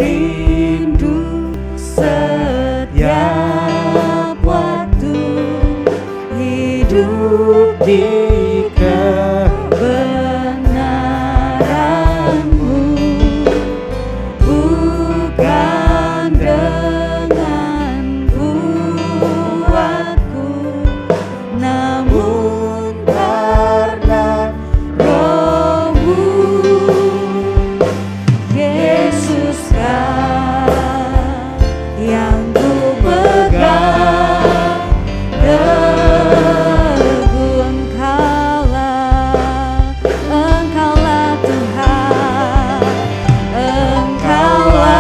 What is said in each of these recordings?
rindu setiap waktu hidup di kebenaran-Mu, bukan dengan kuatku, namun karena Roh-Mu. Yesuskah yang ku pegang, teguh Engkaulah Tuhan, Engkaulah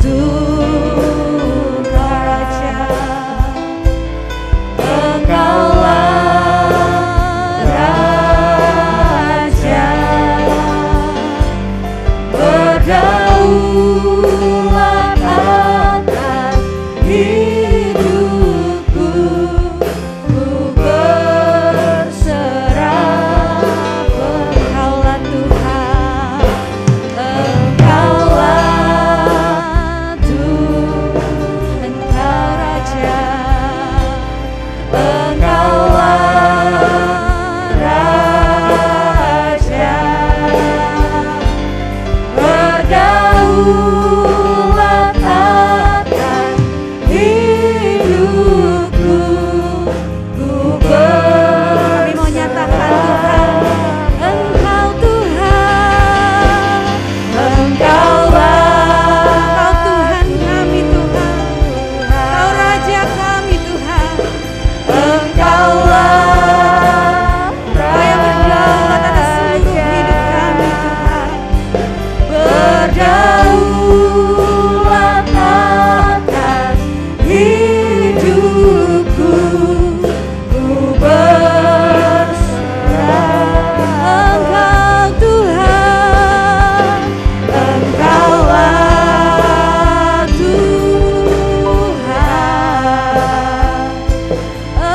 Tuhan Raja, Engkaulah Raja, berdaulat atas hidupku, ku berserah. Engkaulah Tuhan, Engkaulah Tuhan, Engkau Raja, Engkaulah Raja, berdaulat atas hidupku, ku kami mau nyatakan Tuhan, Engkau Tuhan, Engkaulah Tuhan kami Tuhan, Engkau Raja kami Tuhan, Engkaulah yang berdaulat atas seluruh hidup kami Tuhan, berdaulat atas hidupku, ku berserah. Engkau Tuhan, Engkaulah Tuhan,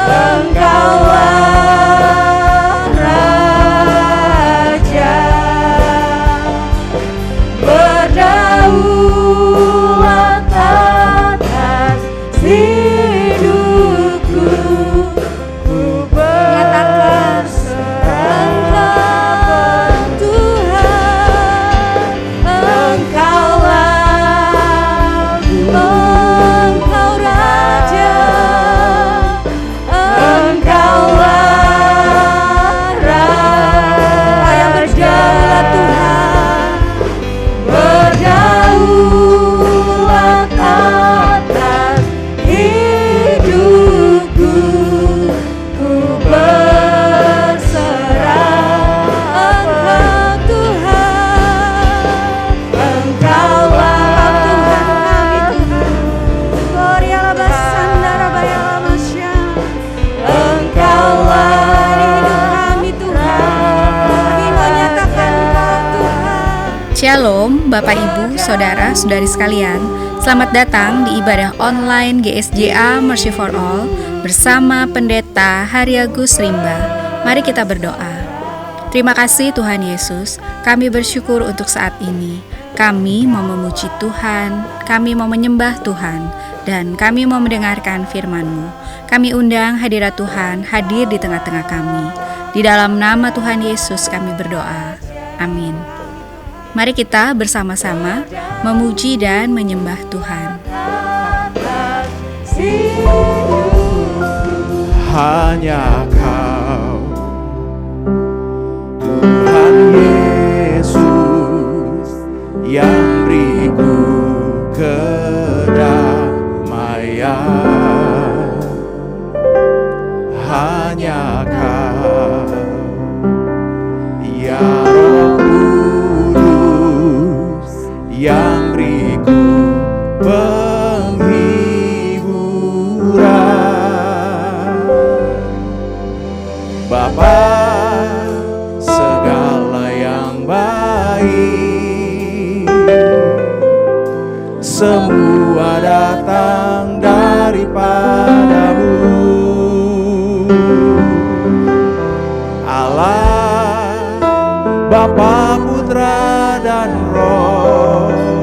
Engkaulah Raja, berdaulat atas hidupku, ku berserah. Tuhan, Engkaulah, Engkau Raja, Engkaulah Raja, yang berdaulat Tuhan, berdaulat atas hidupku, ku berserah. Engkau Tuhan, Engkaulah Tuhan kami Tuhan, Gloriala Basandara Bayala Masya, Engkaulah hidup kami Tuhan, kami mau nyatakan Engkau Tuhan. Shalom Bapak Ibu, Saudara, Saudari sekalian. Selamat datang di ibadah online GSJA Mercy for All bersama Pendeta Haryagus Rimba. Mari kita berdoa. Terima kasih Tuhan Yesus, kami bersyukur untuk saat ini. Kami mau memuji Tuhan, kami mau menyembah Tuhan, dan kami mau mendengarkan firman-Mu. Kami undang hadirat Tuhan hadir di tengah-tengah kami. Di dalam nama Tuhan Yesus kami berdoa. Amin. Mari kita bersama-sama memuji dan menyembah Tuhan. Hanya Kau, Tuhan Yesus, yang beriku kedamaian. Hanya Kau, ya Roh Kudus, yang beriku penghiburan. Bapa segala yang baik, semua datang daripadamu. Allah, Bapa, Putra, dan Roh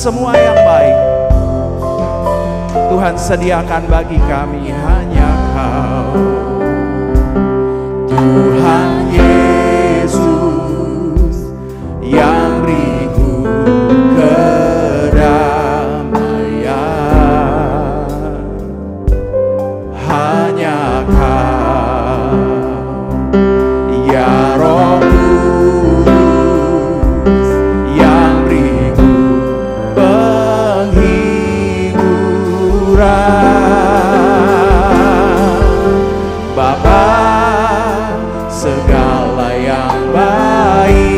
semua yang baik Tuhan sediakan bagi kami hanya Kau, Tuhan Yesus yang beriku kedamaian. Hanya Kau, ya Roh Kudus yang beriku penghiburan. Bapa segala yang baik,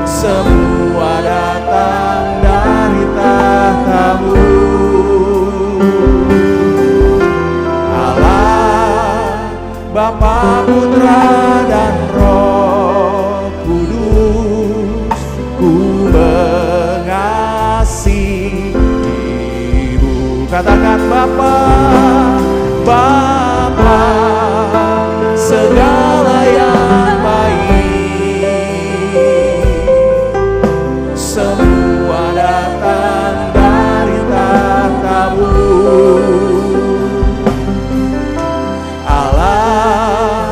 semua datang dari tahta-Mu. Allah, Bapa, Putra, dan Roh Kudus, ku mengasihi-Mu. Katakan Bapa, Bapa, segala yang baik, semua datang dari tahta-Mu. Allah,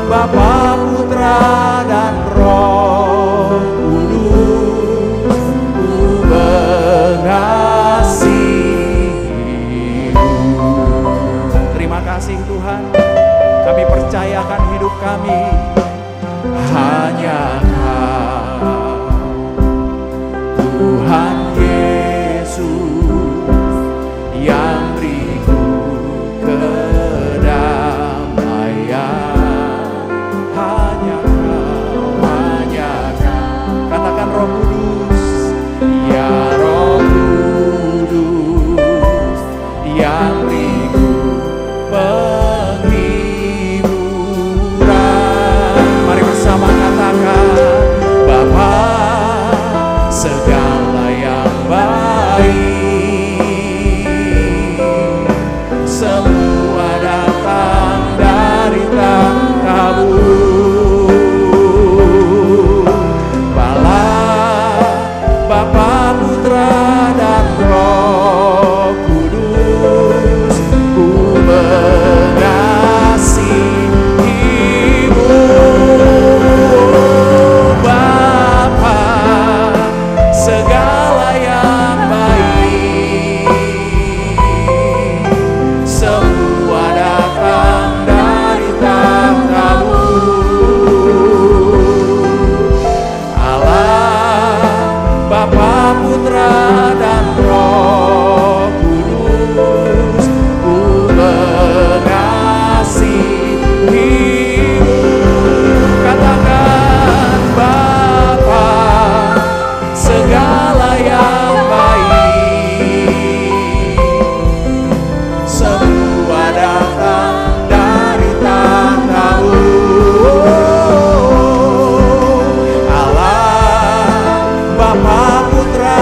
Bapa, Putra, dan Roh Kudus, ku mengasihi-Mu. Terima kasih Tuhan, kami percayakan hidup kami hanya Kau, Tuhan Yesus yang beriku kedamaian. Hanya Kau, hanya Kau. Katakan Roh Kudus, ya Roh Kudus yang beriku penghiburan. Mari bersama katakan, Bapa, segala yang baik, semua datang dari tahta-Mu. Bapa, Putra, dan Roh Kudus, ku mengasihi-Mu. Bapa, segala yang baik, semua datang dari tahta-Mu. Allah, Bapa, Putra, dan Roh Kudus, ku mengasihi-Mu. Katakan Bapa, segala yang baik, semua datang dari tahta-Mu. Allah, Bapa, Putra,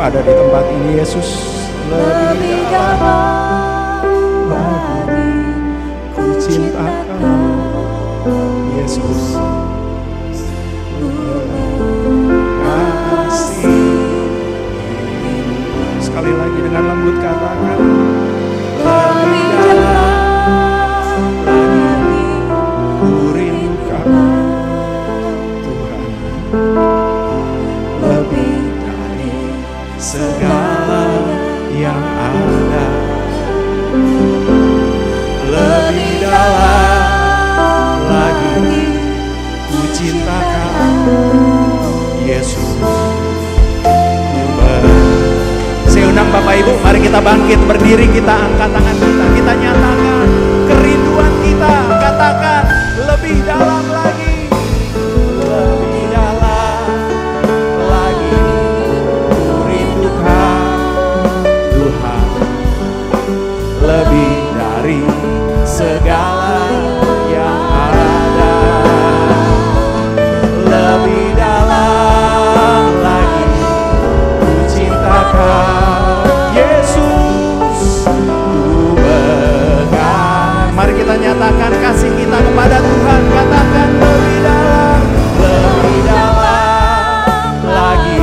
ada di tempat ini Yesus. lebih dalam lagi ku cintakan Yesus. Sekali lagi dengan lembut katakan, lebih dalam lagi ku rindukan Tuhan lebih dari segala yang ada, lebih dalam lagi ku cintakan Yesus. Saya undang Bapak Ibu, mari kita bangkit berdiri, kita angkat tangan kita nyatakan kerinduan kita, katakan lebih dalam lagi, lebih dalam lagi ku rindukan Tuhan, lebih dari segala yang ada, lebih dalam lagi ku cintakan Yesus, ku pegang. Mari kita nyatakan kasih kita kepada Tuhan, katakan lebih dalam lagi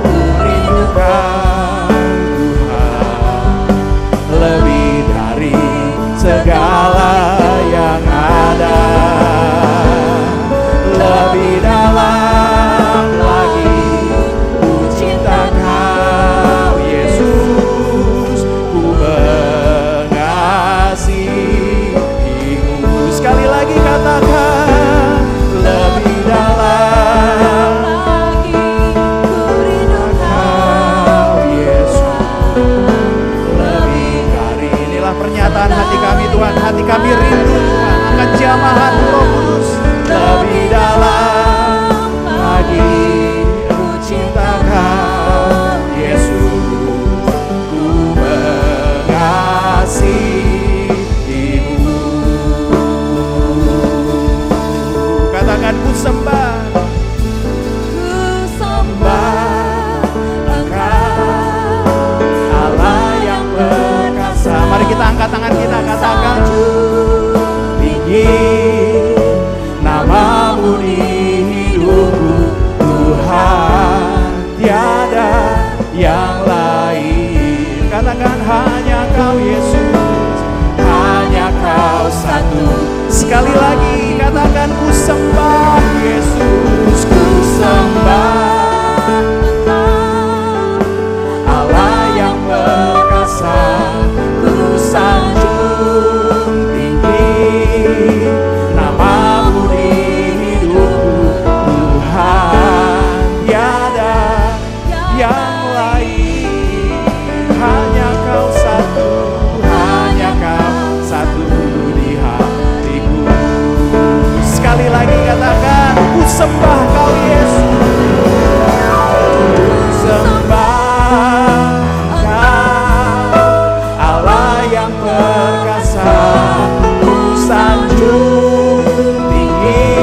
ku rindukan Tuhan, lebih dari segala yang ada, lebih dalam lagi ku cintakan Yesus, ku mengasihimu. Sekali lagi katakan lebih dalam lagi ku rindukan Yesus, lebih dari. Inilah pernyataan hati kami Tuhan, hati kami rindu Tuhan akan jamahan Roh Kudus. Lebih dalam lagi ku cintakan Yesus, ku mengasihimu. Katakan ku sembah Engkau, Allah yang perkasa. Mari kita angkat tangan kita, katakan tinggi namamu di hidupku Tuhan, tiada yang lain. Katakan hanya Kau Yesus, hanya Kau satu. Sekali lagi katakan ku sembah Yesus, ku sembah Allah yang perkasa, ku sanjung tinggi namamu di hidupku Tuhan, tiada yang lain, hanya Kau satu, hanya Kau satu di hatiku. Sekali lagi katakan ku sembah Kau Yesus, ku sembah Kau Allah yang perkasa, ku sanjung tinggi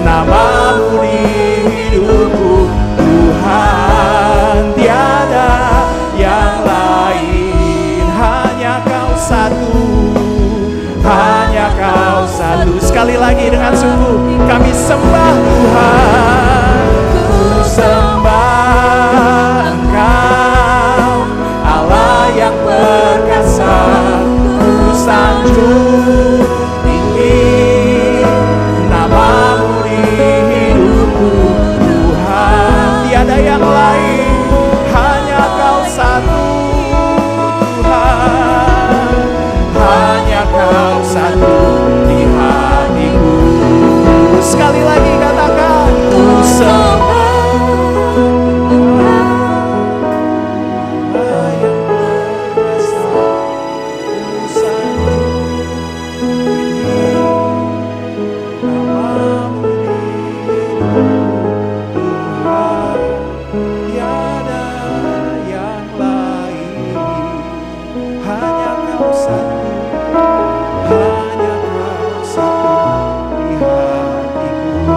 namamu di hidupku Tuhan, tiada yang lain, hanya Kau satu, hanya Kau satu. Sekali lagi dengan sungguh kami sembah Tuhan, ku sembah Engkau Allah yang perkasa, ku sanjung tinggi namamu di hidupku Tuhan, tiada yang lain, hanya Kau satu Tuhan, hanya Kau satu di hatiku. Sekali lagi katakan ku sembah Allah yang perkasa, ku sanjung tinggi namamu di hidupku Tuhan, tiada yang lain, hanya Kau satu, hanya Kau satu di hatiku.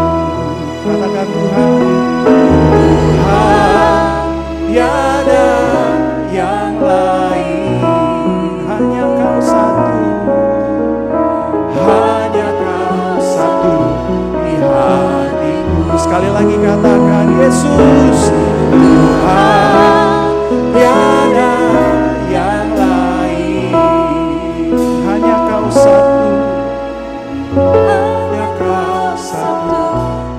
Katakan Tuhan, Sekali lagi katakan, Yesus Tuhan, tiada yang lain. Hanya Kau satu, hanya Kau satu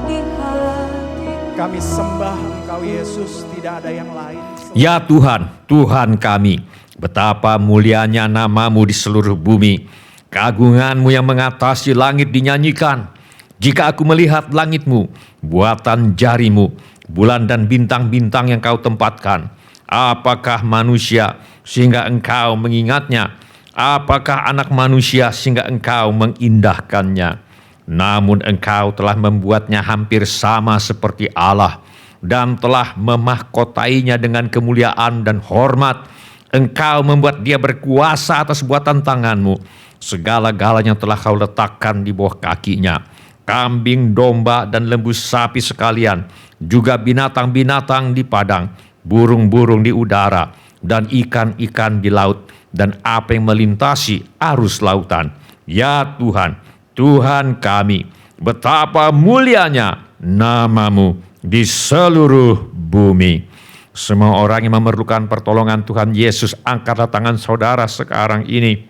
di hati. Kami sembah Engkau Yesus, tidak ada yang lain. Ya Tuhan, Tuhan kami, betapa mulianya nama-Mu di seluruh bumi. Keagungan-Mu yang mengatasi langit dinyanyikan. Jika aku melihat langit-Mu, buatan jari-Mu, bulan dan bintang-bintang yang Kau tempatkan, apakah manusia sehingga Engkau mengingatnya? Apakah anak manusia sehingga Engkau mengindahkannya? Namun Engkau telah membuatnya hampir sama seperti Allah dan telah memahkotainya dengan kemuliaan dan hormat. Engkau membuat dia berkuasa atas buatan tangan-Mu. Segala-galanya telah Kau letakkan di bawah kakinya. Kambing, domba, dan lembu sapi sekalian, juga binatang-binatang di padang, burung-burung di udara, dan ikan-ikan di laut, dan apa yang melintasi arus lautan. Ya Tuhan, Tuhan kami, betapa mulianya nama-Mu di seluruh bumi. Semua orang yang memerlukan pertolongan Tuhan Yesus, angkatlah tangan saudara sekarang ini.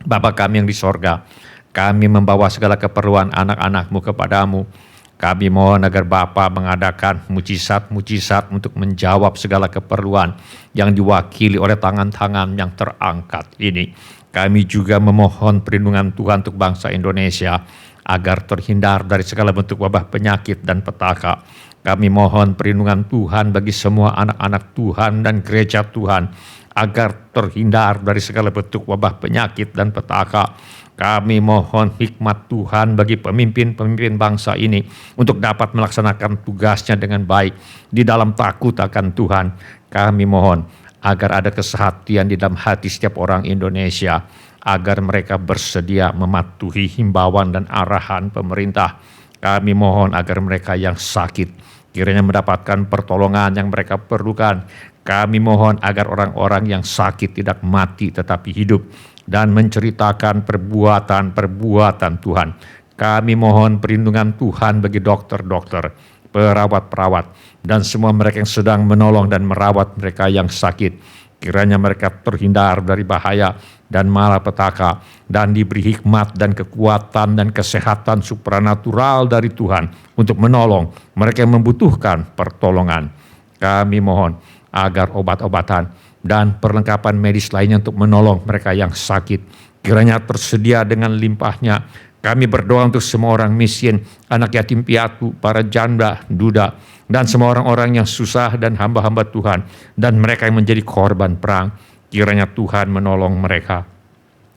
Bapa kami yang di sorga, kami membawa segala keperluan anak-anak-Mu kepadamu. Kami mohon agar Bapa mengadakan mujizat-mujizat untuk menjawab segala keperluan yang diwakili oleh tangan-tangan yang terangkat ini. Kami juga memohon perlindungan Tuhan untuk bangsa Indonesia agar terhindar dari segala bentuk wabah penyakit dan petaka. Kami mohon perlindungan Tuhan bagi semua anak-anak Tuhan dan gereja Tuhan agar terhindar dari segala bentuk wabah penyakit dan petaka. Kami mohon hikmat Tuhan bagi pemimpin-pemimpin bangsa ini untuk dapat melaksanakan tugasnya dengan baik di dalam takut akan Tuhan. Kami mohon agar ada kesehatan di dalam hati setiap orang Indonesia, agar mereka bersedia mematuhi himbauan dan arahan pemerintah. Kami mohon agar mereka yang sakit kiranya mendapatkan pertolongan yang mereka perlukan. Kami mohon agar orang-orang yang sakit tidak mati tetapi hidup dan menceritakan perbuatan-perbuatan Tuhan. Kami mohon perlindungan Tuhan bagi dokter-dokter, perawat-perawat, dan semua mereka yang sedang menolong dan merawat mereka yang sakit. Kiranya mereka terhindar dari bahaya dan malapetaka dan diberi hikmat dan kekuatan dan kesehatan supranatural dari Tuhan untuk menolong mereka yang membutuhkan pertolongan. Kami mohon agar obat-obatan dan perlengkapan medis lainnya untuk menolong mereka yang sakit kiranya tersedia dengan limpahnya. Kami berdoa untuk semua orang miskin, anak yatim piatu, para janda, duda, dan semua orang-orang yang susah dan hamba-hamba Tuhan, dan mereka yang menjadi korban perang. Kiranya Tuhan menolong mereka,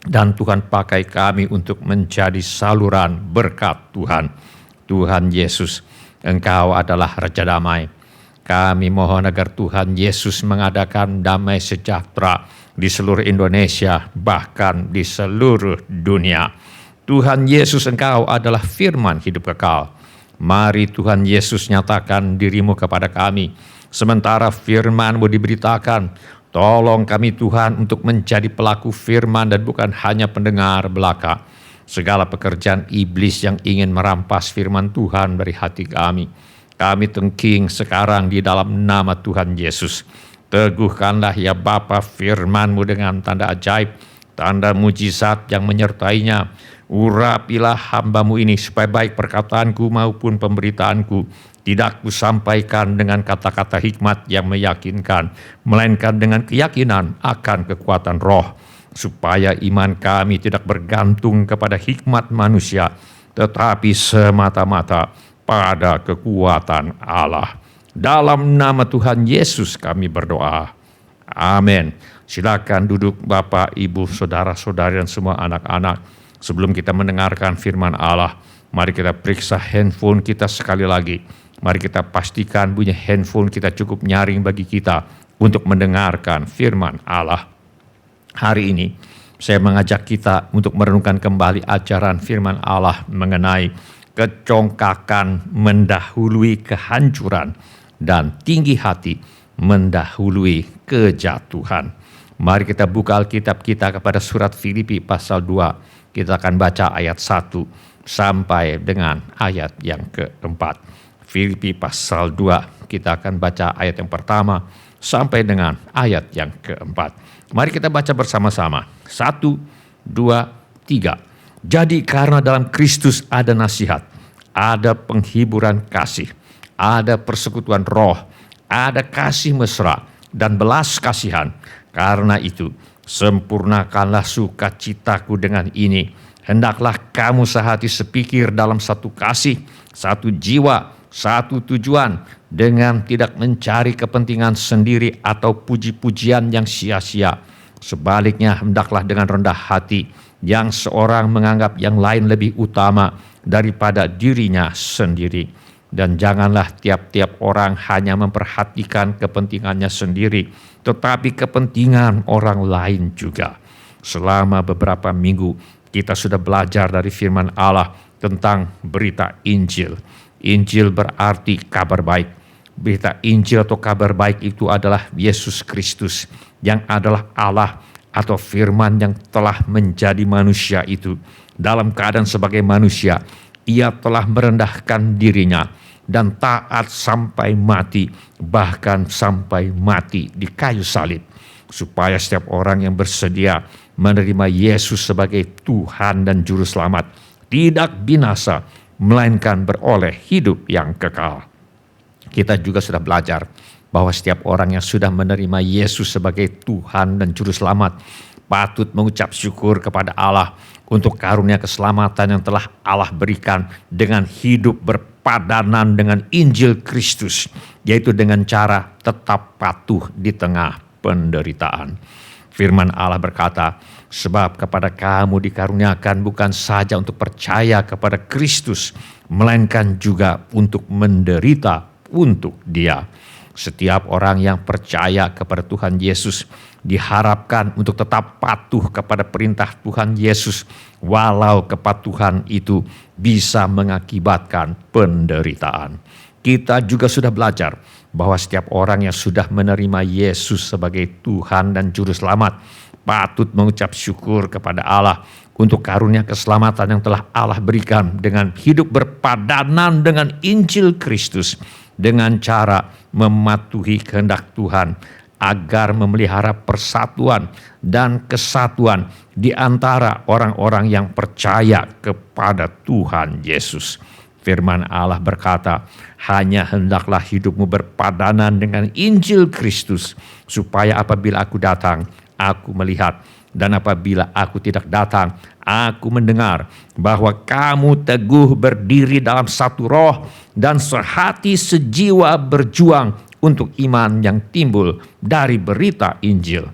dan Tuhan pakai kami untuk menjadi saluran berkat Tuhan. Tuhan Yesus, Engkau adalah Raja Damai. Kami mohon agar Tuhan Yesus mengadakan damai sejahtera di seluruh Indonesia, bahkan di seluruh dunia. Tuhan Yesus, Engkau adalah firman hidup kekal. Mari Tuhan Yesus nyatakan diri-Mu kepada kami. Sementara firman-Mu diberitakan, tolong kami Tuhan untuk menjadi pelaku firman dan bukan hanya pendengar belaka. Segala pekerjaan iblis yang ingin merampas firman Tuhan dari hati kami, kami tengking sekarang di dalam nama Tuhan Yesus. Teguhkanlah ya Bapa firman-Mu dengan tanda ajaib, tanda mujizat yang menyertainya. Urapilah hamba-Mu ini supaya baik perkataanku maupun pemberitaanku tidak kusampaikan dengan kata-kata hikmat yang meyakinkan, melainkan dengan keyakinan akan kekuatan roh, supaya iman kami tidak bergantung kepada hikmat manusia, tetapi semata-mata pada kekuatan Allah. Dalam nama Tuhan Yesus kami berdoa. Amin. Silakan duduk Bapak, Ibu, saudara-saudari dan semua anak-anak. Sebelum kita mendengarkan firman Allah, mari kita periksa handphone kita sekali lagi. Mari kita pastikan bunyi handphone kita cukup nyaring bagi kita untuk mendengarkan firman Allah. Hari ini saya mengajak kita untuk merenungkan kembali ajaran firman Allah mengenai kecongkakan mendahului kehancuran dan tinggi hati mendahului kejatuhan. Mari kita buka Alkitab kita kepada surat Filipi pasal 2. Kita akan baca ayat 1 sampai dengan ayat yang keempat. Filipi pasal 2. Kita akan baca ayat yang pertama sampai dengan ayat yang keempat. Mari kita baca bersama-sama. 1, 2, 3. Jadi karena dalam Kristus ada nasihat, ada penghiburan kasih, ada persekutuan roh, ada kasih mesra dan belas kasihan. Karena itu, sempurnakanlah sukacitaku dengan ini. Hendaklah kamu sehati sepikir dalam satu kasih, satu jiwa, satu tujuan, dengan tidak mencari kepentingan sendiri atau puji-pujian yang sia-sia. Sebaliknya, hendaklah dengan rendah hati, yang seorang menganggap yang lain lebih utama daripada dirinya sendiri. Dan janganlah tiap-tiap orang hanya memperhatikan kepentingannya sendiri, tetapi kepentingan orang lain juga. Selama beberapa minggu, kita sudah belajar dari firman Allah tentang berita Injil. Injil berarti kabar baik. Berita Injil atau kabar baik itu adalah Yesus Kristus yang adalah Allah atau firman yang telah menjadi manusia itu. Dalam keadaan sebagai manusia, ia telah merendahkan dirinya dan taat sampai mati, bahkan sampai mati di kayu salib, supaya setiap orang yang bersedia menerima Yesus sebagai Tuhan dan Juru Selamat tidak binasa, melainkan beroleh hidup yang kekal. Kita juga sudah belajar bahwa setiap orang yang sudah menerima Yesus sebagai Tuhan dan Juru Selamat patut mengucap syukur kepada Allah untuk karunia keselamatan yang telah Allah berikan dengan hidup berpadanan dengan Injil Kristus, yaitu dengan cara tetap patuh di tengah penderitaan. Firman Allah berkata, sebab kepada kamu dikaruniakan bukan saja untuk percaya kepada Kristus, melainkan juga untuk menderita untuk Dia. Setiap orang yang percaya kepada Tuhan Yesus diharapkan untuk tetap patuh kepada perintah Tuhan Yesus, walau kepatuhan itu bisa mengakibatkan penderitaan. Kita juga sudah belajar bahwa setiap orang yang sudah menerima Yesus sebagai Tuhan dan Juru Selamat patut mengucap syukur kepada Allah untuk karunia keselamatan yang telah Allah berikan dengan hidup berpadanan dengan Injil Kristus, dengan cara mematuhi kehendak Tuhan agar memelihara persatuan dan kesatuan di antara orang-orang yang percaya kepada Tuhan Yesus. Firman Allah berkata, hanya hendaklah hidupmu berpadanan dengan Injil Kristus, supaya apabila aku datang, aku melihat, dan apabila aku tidak datang, aku mendengar bahwa kamu teguh berdiri dalam satu roh dan sehati sejiwa berjuang untuk iman yang timbul dari berita Injil.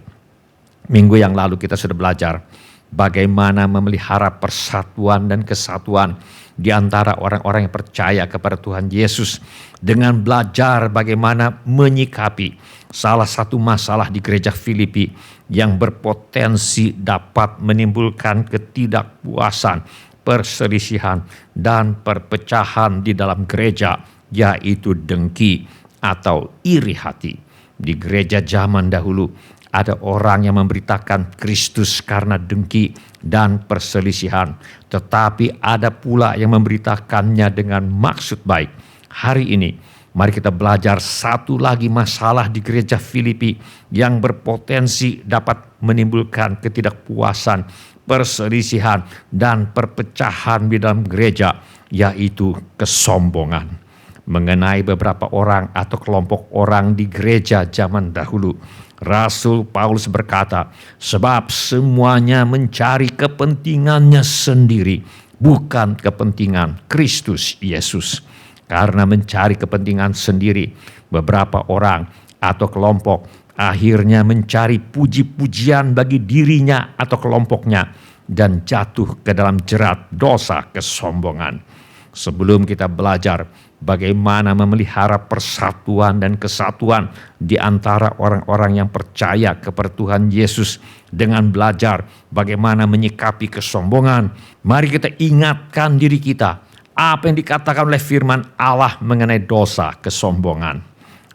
Minggu yang lalu kita sudah belajar bagaimana memelihara persatuan dan kesatuan di antara orang-orang yang percaya kepada Tuhan Yesus dengan belajar bagaimana menyikapi salah satu masalah di gereja Filipi yang berpotensi dapat menimbulkan ketidakpuasan, perselisihan, dan perpecahan di dalam gereja, yaitu dengki atau iri hati. Di gereja zaman dahulu ada orang yang memberitakan Kristus karena dengki dan perselisihan, tetapi ada pula yang memberitakannya dengan maksud baik. Hari ini mari kita belajar satu lagi masalah di gereja Filipi yang berpotensi dapat menimbulkan ketidakpuasan, perselisihan, dan perpecahan di dalam gereja, yaitu kesombongan. Mengenai beberapa orang atau kelompok orang di gereja zaman dahulu, Rasul Paulus berkata, sebab semuanya mencari kepentingannya sendiri, bukan kepentingan Kristus Yesus. Karena mencari kepentingan sendiri, beberapa orang atau kelompok akhirnya mencari puji-pujian bagi dirinya atau kelompoknya dan jatuh ke dalam jerat dosa kesombongan. Sebelum kita belajar bagaimana memelihara persatuan dan kesatuan di antara orang-orang yang percaya kepada Tuhan Yesus dengan belajar bagaimana menyikapi kesombongan, mari kita ingatkan diri kita apa yang dikatakan oleh firman Allah mengenai dosa kesombongan.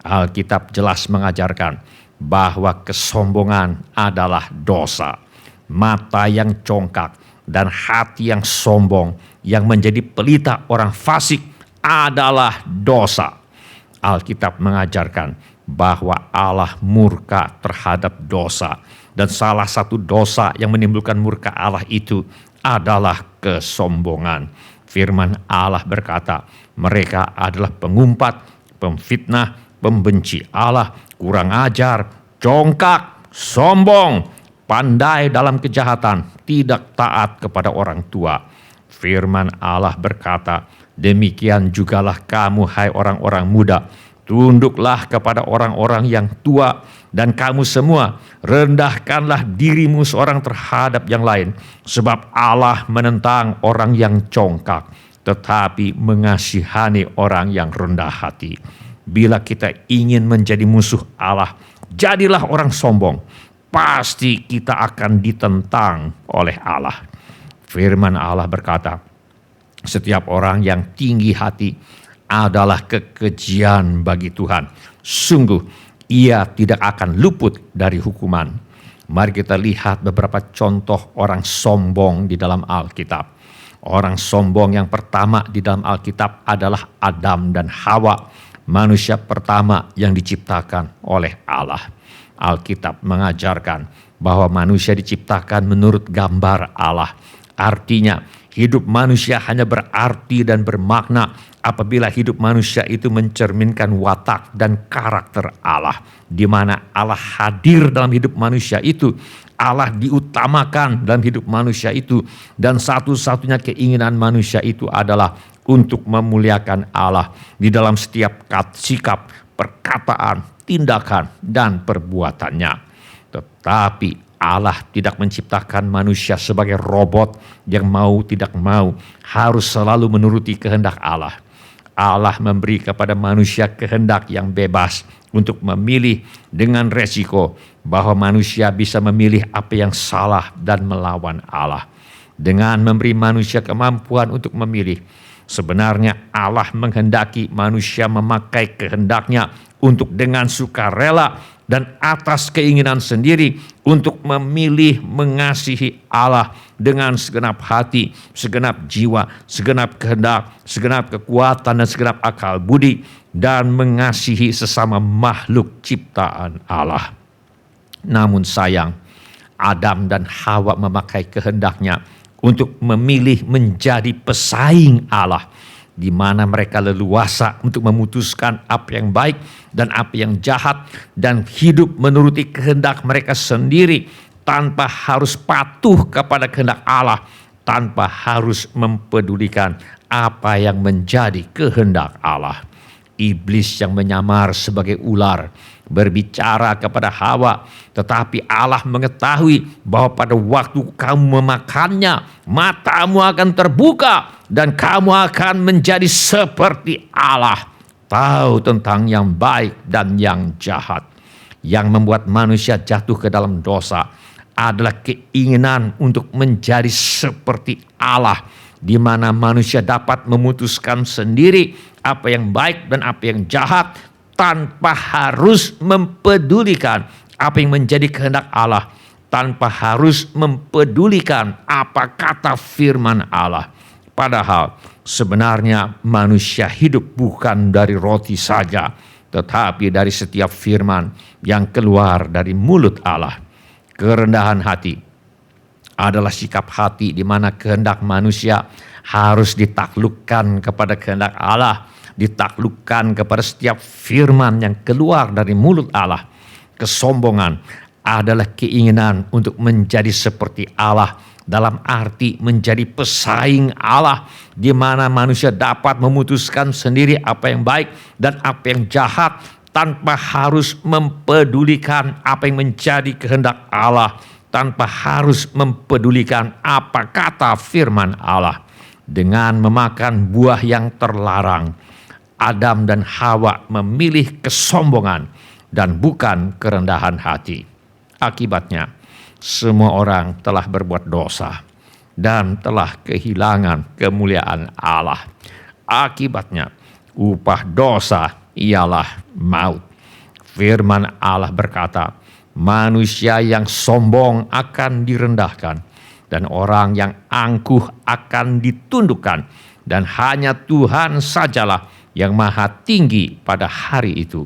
Alkitab jelas mengajarkan bahwa kesombongan adalah dosa. Mata yang congkak dan hati yang sombong yang menjadi pelita orang fasik adalah dosa. Alkitab mengajarkan bahwa Allah murka terhadap dosa. Dan salah satu dosa yang menimbulkan murka Allah itu adalah kesombongan. Firman Allah berkata, mereka adalah pengumpat, pemfitnah, pembenci Allah, kurang ajar, congkak, sombong, pandai dalam kejahatan, tidak taat kepada orang tua. Firman Allah berkata, demikian jugalah kamu hai orang-orang muda, tunduklah kepada orang-orang yang tua, dan kamu semua rendahkanlah dirimu seorang terhadap yang lain, sebab Allah menentang orang yang congkak, tetapi mengasihani orang yang rendah hati. Bila kita ingin menjadi musuh Allah, jadilah orang sombong, pasti kita akan ditentang oleh Allah. Firman Allah berkata, setiap orang yang tinggi hati adalah kekejian bagi Tuhan. Sungguh, ia tidak akan luput dari hukuman. Mari kita lihat beberapa contoh orang sombong di dalam Alkitab. Orang sombong yang pertama di dalam Alkitab adalah Adam dan Hawa, manusia pertama yang diciptakan oleh Allah. Alkitab mengajarkan bahwa manusia diciptakan menurut gambar Allah. Artinya, hidup manusia hanya berarti dan bermakna apabila hidup manusia itu mencerminkan watak dan karakter Allah, di mana Allah hadir dalam hidup manusia itu, Allah diutamakan dalam hidup manusia itu, dan satu-satunya keinginan manusia itu adalah untuk memuliakan Allah di dalam setiap sikap, perkataan, tindakan, dan perbuatannya. Tetapi Allah tidak menciptakan manusia sebagai robot yang mau tidak mau harus selalu menuruti kehendak Allah. Allah memberi kepada manusia kehendak yang bebas untuk memilih dengan resiko bahwa manusia bisa memilih apa yang salah dan melawan Allah. Dengan memberi manusia kemampuan untuk memilih, sebenarnya Allah menghendaki manusia memakai kehendaknya untuk dengan sukarela dan atas keinginan sendiri untuk memilih mengasihi Allah dengan segenap hati, segenap jiwa, segenap kehendak, segenap kekuatan, dan segenap akal budi, dan mengasihi sesama makhluk ciptaan Allah. Namun sayang, Adam dan Hawa memakai kehendaknya untuk memilih menjadi pesaing Allah, di mana mereka leluasa untuk memutuskan apa yang baik dan apa yang jahat, dan hidup menuruti kehendak mereka sendiri tanpa harus patuh kepada kehendak Allah, tanpa harus mempedulikan apa yang menjadi kehendak Allah. Iblis yang menyamar sebagai ular berbicara kepada Hawa, tetapi Allah mengetahui bahwa pada waktu kamu memakannya, matamu akan terbuka dan kamu akan menjadi seperti Allah, tahu tentang yang baik dan yang jahat. Yang membuat manusia jatuh ke dalam dosa adalah keinginan untuk menjadi seperti Allah, di mana manusia dapat memutuskan sendiri apa yang baik dan apa yang jahat tanpa harus mempedulikan apa yang menjadi kehendak Allah, tanpa harus mempedulikan apa kata firman Allah. Padahal sebenarnya manusia hidup bukan dari roti saja, tetapi dari setiap firman yang keluar dari mulut Allah. Kerendahan hati adalah sikap hati di mana kehendak manusia harus ditaklukkan kepada kehendak Allah, ditaklukkan kepada setiap firman yang keluar dari mulut Allah. Kesombongan adalah keinginan untuk menjadi seperti Allah, dalam arti menjadi pesaing Allah, di mana manusia dapat memutuskan sendiri apa yang baik dan apa yang jahat tanpa harus mempedulikan apa yang menjadi kehendak Allah, tanpa harus mempedulikan apa kata firman Allah. Dengan memakan buah yang terlarang, Adam dan Hawa memilih kesombongan dan bukan kerendahan hati. Akibatnya, semua orang telah berbuat dosa dan telah kehilangan kemuliaan Allah. Akibatnya, upah dosa ialah maut. Firman Allah berkata, manusia yang sombong akan direndahkan, dan orang yang angkuh akan ditundukkan. dan hanya Tuhan sajalah yang maha tinggi pada hari itu.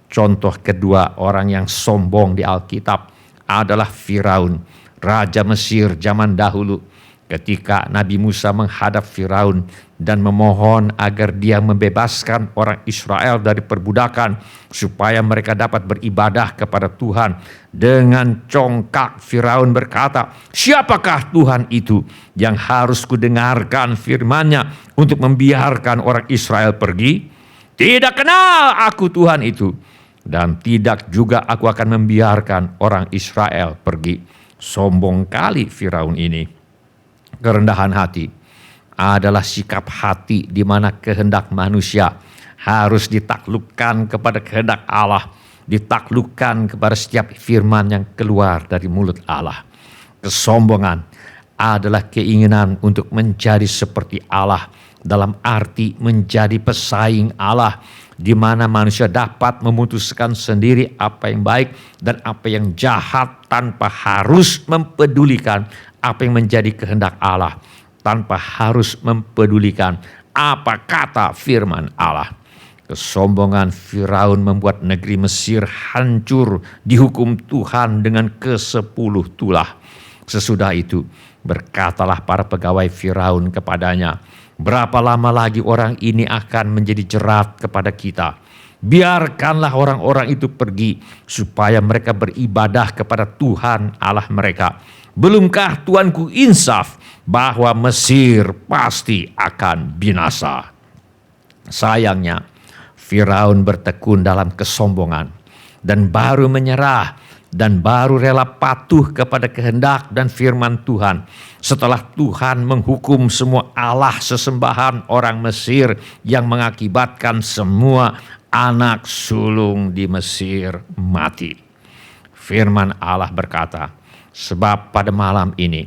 Contoh kedua orang yang sombong di Alkitab adalah Firaun, raja Mesir zaman dahulu. Ketika Nabi Musa menghadap Firaun dan memohon agar dia membebaskan orang Israel dari perbudakan supaya mereka dapat beribadah kepada Tuhan, dengan congkak Firaun berkata, "Siapakah Tuhan itu yang harus kudengarkan firman-Nya untuk membiarkan orang Israel pergi? Tidak kenal aku Tuhan itu, dan tidak juga aku akan membiarkan orang Israel pergi." Sombong kali Firaun ini. Kerendahan hati adalah sikap hati di mana kehendak manusia harus ditaklukkan kepada kehendak Allah, ditaklukkan kepada setiap firman yang keluar dari mulut Allah. Kesombongan adalah keinginan untuk menjadi seperti Allah, dalam arti menjadi pesaing Allah, di mana manusia dapat memutuskan sendiri apa yang baik dan apa yang jahat tanpa harus mempedulikan apa yang menjadi kehendak Allah, tanpa harus mempedulikan apa kata firman Allah. Kesombongan Firaun membuat negeri Mesir hancur, dihukum Tuhan dengan ke-10 tulah. Sesudah itu berkatalah para pegawai Firaun kepadanya, "Berapa lama lagi orang ini akan menjadi jerat kepada kita? Biarkanlah orang-orang itu pergi supaya mereka beribadah kepada Tuhan Allah mereka. Belumkah Tuanku insaf bahwa Mesir pasti akan binasa?" Sayangnya Firaun bertekun dalam kesombongan dan baru menyerah dan baru rela patuh kepada kehendak dan firman Tuhan setelah Tuhan menghukum semua Allah sesembahan orang Mesir yang mengakibatkan semua anak sulung di Mesir mati. Firman Allah berkata, "Sebab pada malam ini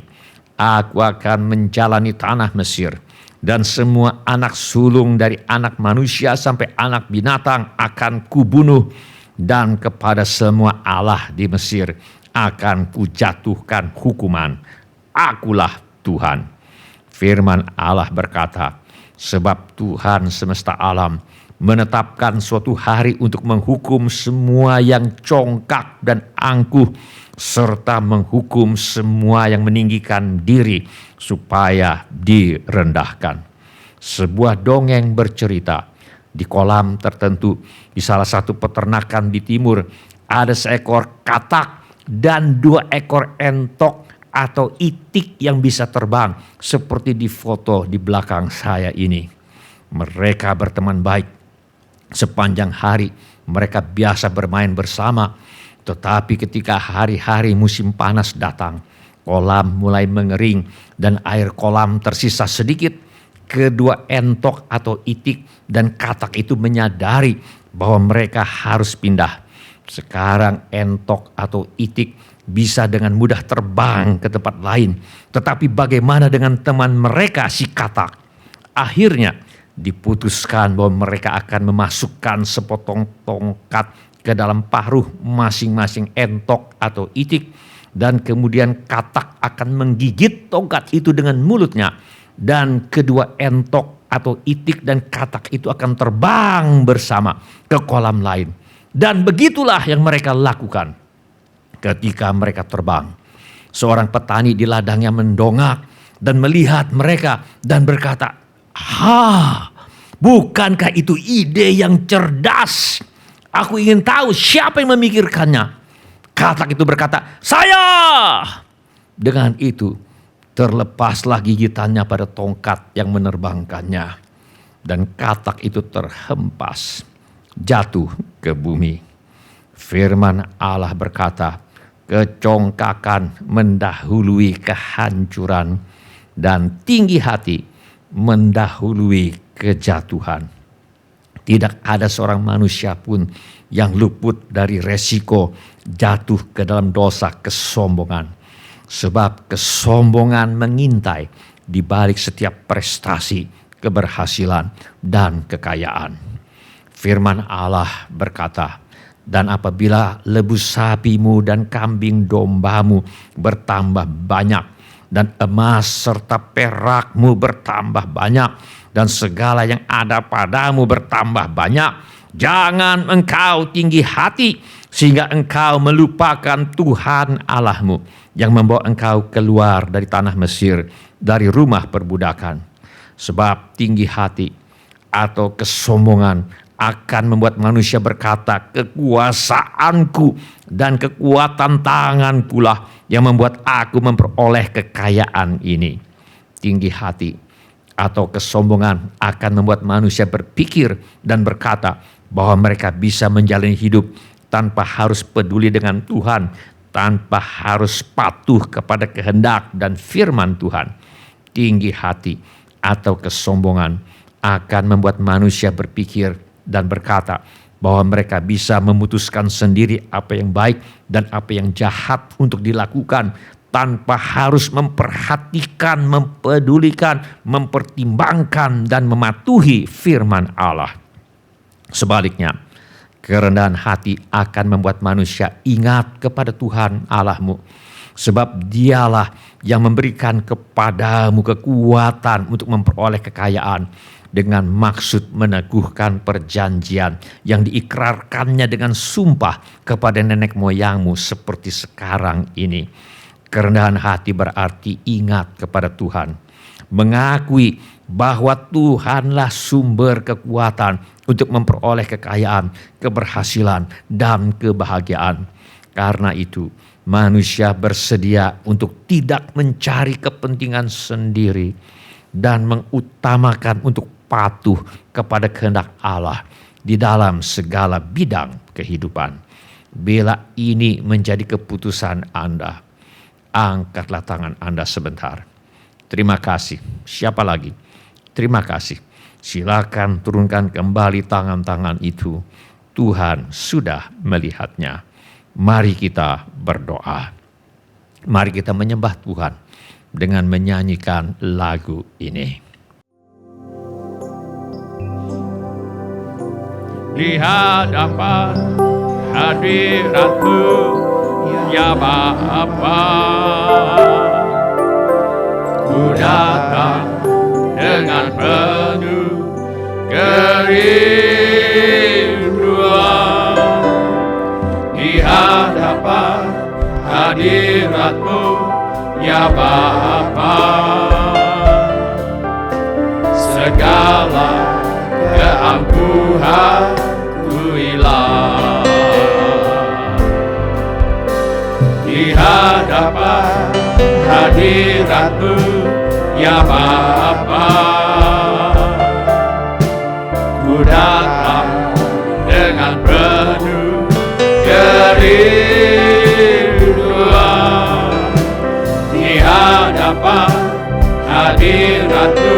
aku akan menjalani tanah Mesir, dan semua anak sulung dari anak manusia sampai anak binatang akan kubunuh, dan kepada semua Allah di Mesir akan kujatuhkan hukuman. Akulah Tuhan." Firman Allah berkata, "Sebab Tuhan semesta alam menetapkan suatu hari untuk menghukum semua yang congkak dan angkuh, serta menghukum semua yang meninggikan diri supaya direndahkan." Sebuah dongeng bercerita, di kolam tertentu di salah satu peternakan di timur ada seekor katak dan 2 ekor entok atau itik yang bisa terbang seperti di foto di belakang saya ini. Mereka berteman baik. Sepanjang hari mereka biasa bermain bersama, tetapi ketika hari-hari musim panas datang, kolam mulai mengering dan air kolam tersisa sedikit. Kedua entok atau itik dan katak itu menyadari bahwa mereka harus pindah. Sekarang entok atau itik bisa dengan mudah terbang ke tempat lain. Tetapi bagaimana dengan teman mereka si katak? Akhirnya diputuskan bahwa mereka akan memasukkan sepotong tongkat ke dalam paruh masing-masing entok atau itik. Dan kemudian katak akan menggigit tongkat itu dengan mulutnya. Dan kedua entok atau itik dan katak itu akan terbang bersama ke kolam lain. Dan begitulah yang mereka lakukan. Ketika mereka terbang, seorang petani di ladangnya mendongak dan melihat mereka dan berkata, bukankah itu ide yang cerdas? Aku ingin tahu siapa yang memikirkannya." Katak itu berkata, "Saya!" Dengan itu terlepaslah gigitannya pada tongkat yang menerbangkannya. Dan katak itu terhempas, jatuh ke bumi. Firman Allah berkata, "Kecongkakan mendahului kehancuran, dan tinggi hati mendahului kejatuhan." Tidak ada seorang manusia pun yang luput dari resiko jatuh ke dalam dosa kesombongan. Sebab kesombongan mengintai di balik setiap prestasi, keberhasilan, dan kekayaan. Firman Allah berkata, "Dan apabila lebu sapimu dan kambing dombamu bertambah banyak, dan emas serta perakmu bertambah banyak, dan segala yang ada padamu bertambah banyak. Jangan engkau tinggi hati sehingga engkau melupakan Tuhan Allahmu yang membawa engkau keluar dari tanah Mesir, dari rumah perbudakan. Sebab tinggi hati atau kesombongan akan membuat manusia berkata, kekuasaanku dan kekuatan tangan pula yang membuat aku memperoleh kekayaan ini. Tinggi hati atau kesombongan akan membuat manusia berpikir dan berkata bahwa mereka bisa menjalani hidup tanpa harus peduli dengan Tuhan, tanpa harus patuh kepada kehendak dan firman Tuhan. Tinggi hati atau kesombongan akan membuat manusia berpikir dan berkata bahwa mereka bisa memutuskan sendiri apa yang baik dan apa yang jahat untuk dilakukan tanpa harus memperhatikan, mempedulikan, mempertimbangkan dan mematuhi firman Allah. Sebaliknya, kerendahan hati akan membuat manusia ingat kepada Tuhan Allahmu, sebab Dialah yang memberikan kepadamu kekuatan untuk memperoleh kekayaan dengan maksud meneguhkan perjanjian yang diikrarkannya dengan sumpah kepada nenek moyangmu seperti sekarang ini. Kerendahan hati berarti ingat kepada Tuhan, mengakui bahwa Tuhanlah sumber kekuatan untuk memperoleh kekayaan, keberhasilan, dan kebahagiaan. Karena itu, manusia bersedia untuk tidak mencari kepentingan sendiri dan mengutamakan untuk patuh kepada kehendak Allah di dalam segala bidang kehidupan. Bila ini menjadi keputusan Anda, angkatlah tangan Anda sebentar. Terima kasih. Siapa lagi? Terima kasih. Silakan turunkan kembali tangan-tangan itu. Tuhan sudah melihatnya. Mari kita berdoa. Mari kita menyembah Tuhan dengan menyanyikan lagu ini. Di hadapan hadirat-Mu, ya Bapa, ku datang dengan penuh kerinduan. Di hadapan hadirat-Mu, ya Bapa, segala keangkuhan ku hilang. Di hadapan hadirat-Mu, ya Bapa, ku datang dengan penuh kerinduan. Di hadapan hadirat-Mu,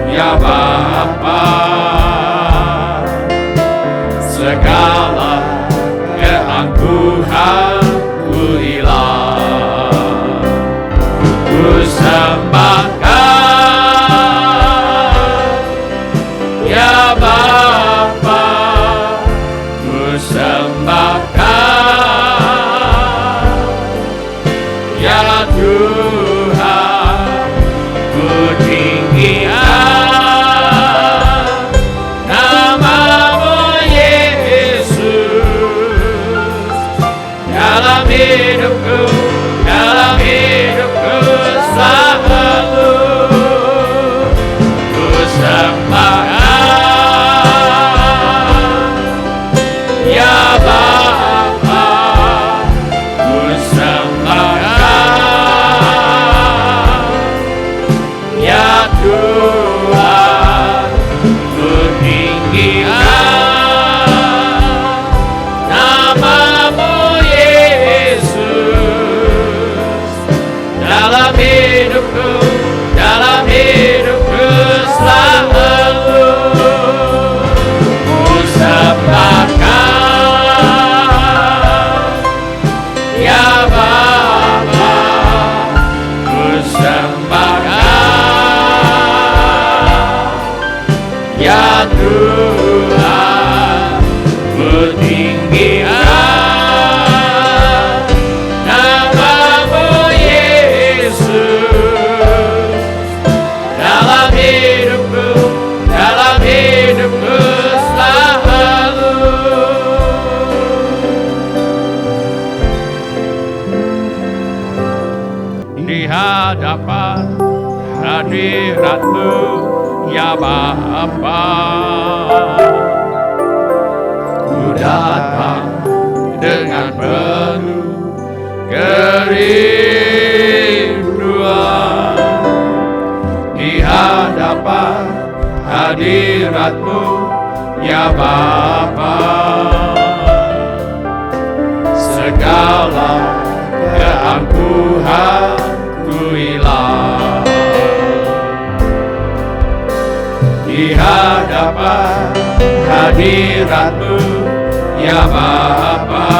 ya Bapa, segala keangkuhan ku hilang. Ku sembahkan, ya Bapa, ku sembahkan, ya Tuhan, ku tinggikan nama-Mu Yesus dalam hidupku, dalam hidupku selalu. Ku sembahkan, ya Bapa, ku sembahkan, ya Tuhan, ku tinggikan nama-Mu Yesus dalam hidupku, dalam hidupku selalu. Ku sembahkan, ya Bapa, ku sembahkan, ya Tuhan, hadirat-Mu ya Bapa. Ku datang dengan penuh kerinduan di hadapan hadirat-Mu ya Bapa. Segala keangkuhanku hilang di hadapan hadirat-Mu ya Bapa.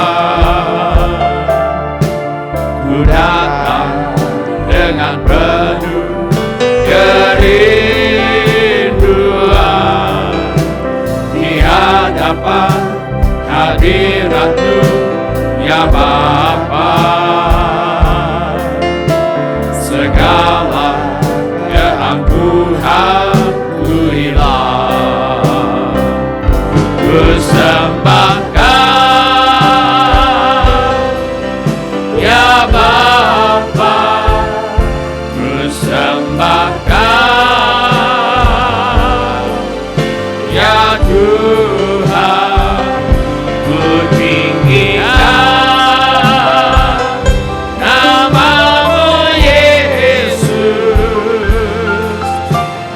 Ku datang dengan penuh kerinduan di hadapan hadirat-Mu ya Bapa. Segala keangkuhanku hilang, ku sembahkan ya Bapa, ku sembahkan ya Tuhan, ku tinggikan nama-Mu Yesus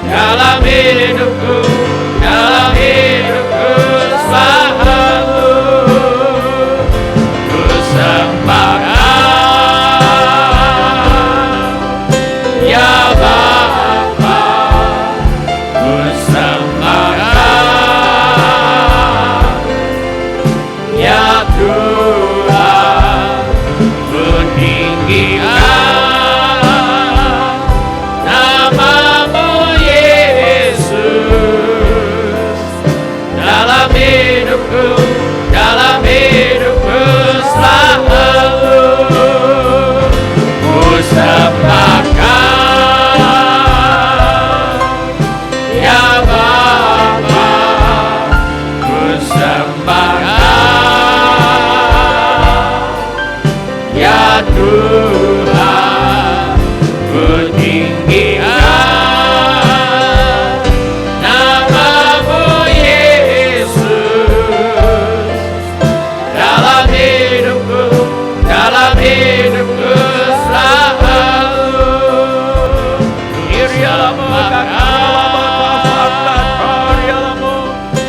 dalam hidupku, dalam hidupku selalu. Ku sembahkan ya Bapa, ku sembahkan ya Tuhan, ku tinggikan nama-Mu Yesus dalam hidupku, dalam hidupku selalu. Ku sembahkan ya Bapa, ku sembahkan ya Tuhan, ku tinggikan nama-Mu Yesus dalam hidupku, dalam hidupku selalu. Irialamu kakalamu kafandan karialamu,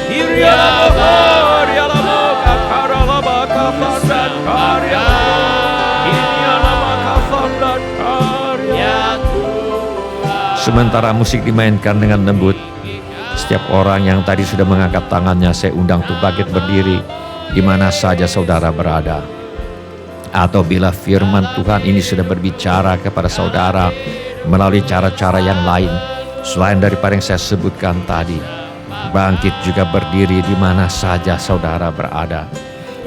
irialamu karialamu kakaralamu kafandan karialamu, irialamu kafandan karialamu. Sementara musik dimainkan dengan lembut, setiap orang yang tadi sudah mengangkat tangannya, saya undang untuk bangkit berdiri di mana saja saudara berada. Atau bila firman Tuhan ini sudah berbicara kepada saudara melalui cara-cara yang lain selain daripada yang saya sebutkan tadi, bangkit juga berdiri di mana saja saudara berada.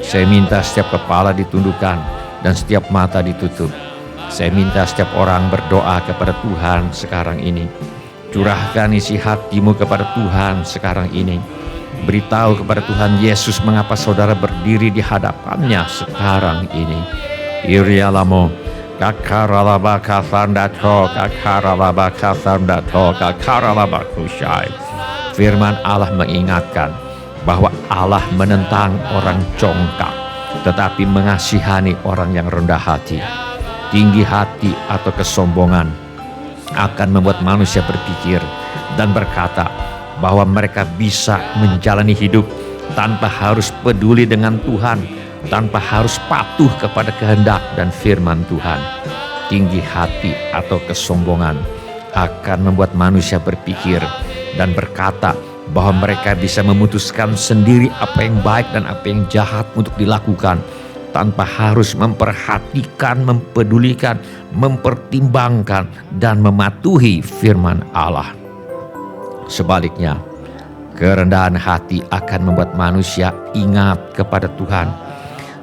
Saya minta setiap kepala ditundukkan dan setiap mata ditutup. Saya minta setiap orang berdoa kepada Tuhan sekarang ini. Curahkan isi hatimu kepada Tuhan sekarang ini. Beritahu kepada Tuhan Yesus mengapa saudara berdiri di hadapannya sekarang ini. Irialamo kakaralaba kafandato kakaralaba kafandato kakaralaba kusyai. Firman Allah mengingatkan bahwa Allah menentang orang congkak, tetapi mengasihani orang yang rendah hati. Tinggi hati atau kesombongan akan membuat manusia berpikir dan berkata bahwa mereka bisa menjalani hidup tanpa harus peduli dengan Tuhan, tanpa harus patuh kepada kehendak dan firman Tuhan. Tinggi hati atau kesombongan akan membuat manusia berpikir dan berkata bahwa mereka bisa memutuskan sendiri apa yang baik dan apa yang jahat untuk dilakukan, tanpa harus memperhatikan, mempedulikan, mempertimbangkan, dan mematuhi firman Allah. Sebaliknya, kerendahan hati akan membuat manusia ingat kepada Tuhan,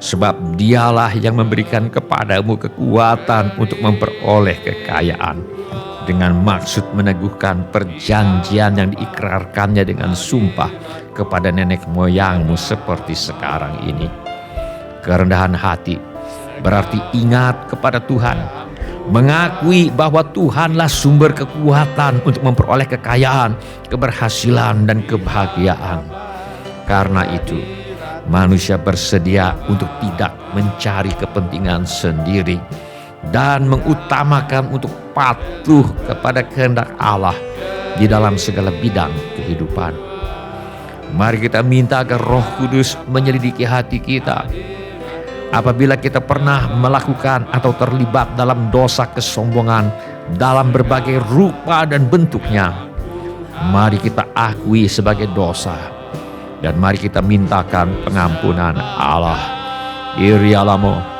sebab Dialah yang memberikan kepadamu kekuatan untuk memperoleh kekayaan, dengan maksud meneguhkan perjanjian yang diikrarkannya dengan sumpah kepada nenek moyangmu seperti sekarang ini. Kerendahan hati berarti ingat kepada Tuhan, mengakui bahwa Tuhanlah sumber kekuatan untuk memperoleh kekayaan, keberhasilan, dan kebahagiaan. Karena itu, manusia bersedia untuk tidak mencari kepentingan sendiri dan mengutamakan untuk patuh kepada kehendak Allah di dalam segala bidang kehidupan. Mari kita minta agar Roh Kudus menyelidiki hati kita. Apabila kita pernah melakukan atau terlibat dalam dosa kesombongan dalam berbagai rupa dan bentuknya, mari kita akui sebagai dosa dan mari kita mintakan pengampunan Allah. Irialamo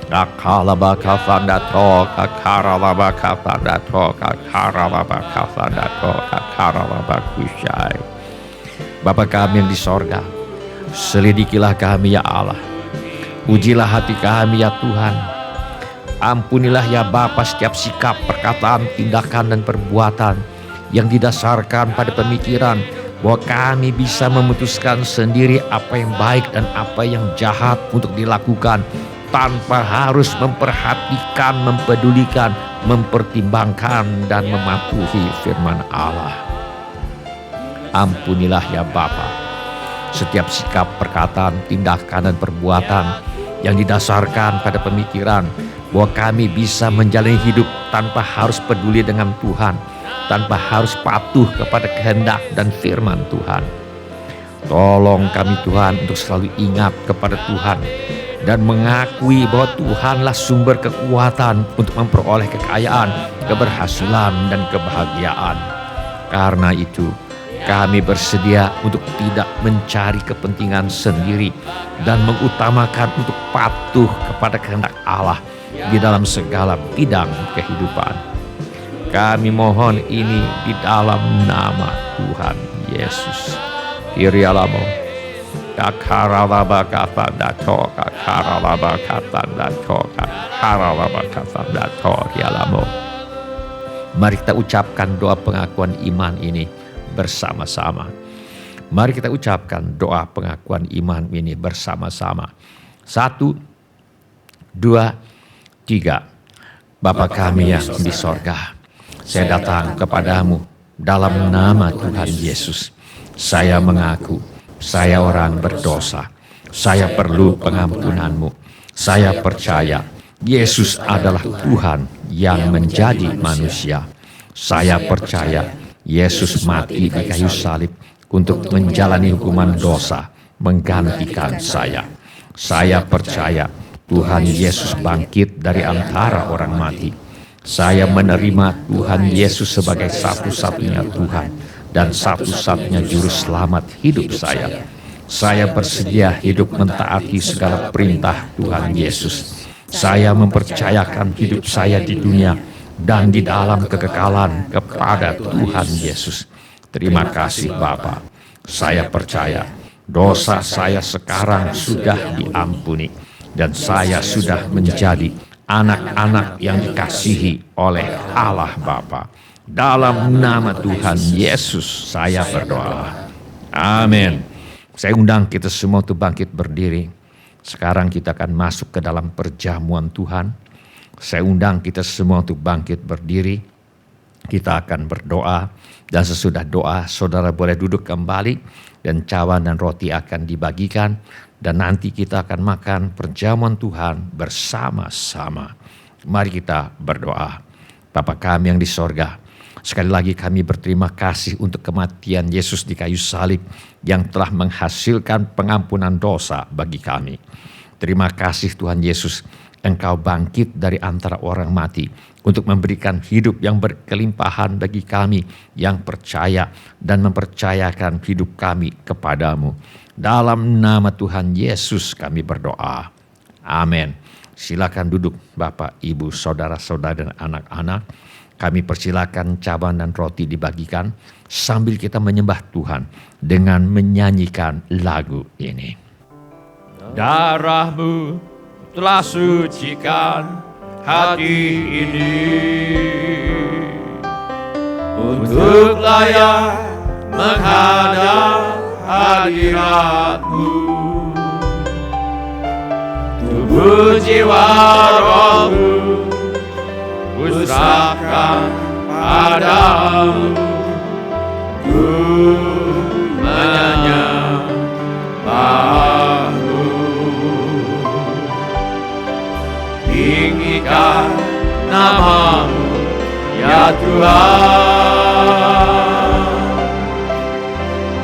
kakalabakafandato kakaralabakafandato kakaralabakafandato kakaralabakusyai. Bapa kami yang di sorga, selidikilah kami ya Allah. Ujilah hati kami ya Tuhan. Ampunilah ya Bapa setiap sikap, perkataan, tindakan, dan perbuatan yang didasarkan pada pemikiran bahwa kami bisa memutuskan sendiri apa yang baik dan apa yang jahat untuk dilakukan tanpa harus memperhatikan, mempedulikan, mempertimbangkan, dan mematuhi firman Allah. Ampunilah ya Bapa setiap sikap, perkataan, tindakan, dan perbuatan yang didasarkan pada pemikiran bahwa kami bisa menjalani hidup tanpa harus peduli dengan Tuhan, tanpa harus patuh kepada kehendak dan firman Tuhan. Tolong kami Tuhan untuk selalu ingat kepada Tuhan dan mengakui bahwa Tuhanlah sumber kekuatan untuk memperoleh kekayaan, keberhasilan, dan kebahagiaan. Karena itu, kami bersedia untuk tidak mencari kepentingan sendiri dan mengutamakan untuk patuh kepada kehendak Allah di dalam segala bidang kehidupan. Kami mohon ini di dalam nama Tuhan Yesus. Kirialamo kakaralabakafandato kakaralabakafandato kakaralabakafandato rialamo. Mari kita ucapkan doa pengakuan iman ini bersama-sama. Mari kita ucapkan doa pengakuan iman ini bersama-sama. 1, 2, 3. Bapa kami yang di sorga, saya datang kepadamu dalam nama Tuhan Yesus. Saya mengaku saya orang berdosa. Saya perlu pengampunanmu. Saya percaya Yesus adalah Tuhan yang menjadi manusia. Saya percaya Yesus mati di kayu salib untuk menjalani hukuman dosa, menggantikan saya. Saya percaya Tuhan Yesus bangkit dari antara orang mati. Saya menerima Tuhan Yesus sebagai satu-satunya Tuhan dan satu-satunya juru selamat hidup saya. Saya bersedia hidup mentaati segala perintah Tuhan Yesus. Saya mempercayakan hidup saya di dunia dan di dalam kekekalan kepada Tuhan Yesus. Terima kasih Bapa. Saya percaya dosa saya sekarang sudah diampuni dan saya sudah menjadi anak-anak yang dikasihi oleh Allah Bapa. Dalam nama Tuhan Yesus saya berdoa. Amin. Saya undang kita semua untuk bangkit berdiri. Sekarang kita akan masuk ke dalam perjamuan Tuhan. Saya undang kita semua untuk bangkit berdiri. Kita akan berdoa dan sesudah doa saudara boleh duduk kembali dan cawan dan roti akan dibagikan dan nanti kita akan makan perjamuan Tuhan bersama-sama. Mari kita berdoa. Bapa kami yang di sorga, sekali lagi kami berterima kasih untuk kematian Yesus di kayu salib yang telah menghasilkan pengampunan dosa bagi kami. Terima kasih Tuhan Yesus, Engkau bangkit dari antara orang mati untuk memberikan hidup yang berkelimpahan bagi kami yang percaya dan mempercayakan hidup kami kepadamu. Dalam nama Tuhan Yesus kami berdoa. Amin. Silakan duduk Bapak, Ibu, saudara-saudara dan anak-anak. Kami persilakan cawan dan roti dibagikan sambil kita menyembah Tuhan dengan menyanyikan lagu ini. Darahmu telah sucikan hati ini untuk layak menghadap hadirat-Mu. Tubuh jiwa rohmu Kuserahkan padamu, ku menyembahmu. Tinggikan namamu, ya Tuhan.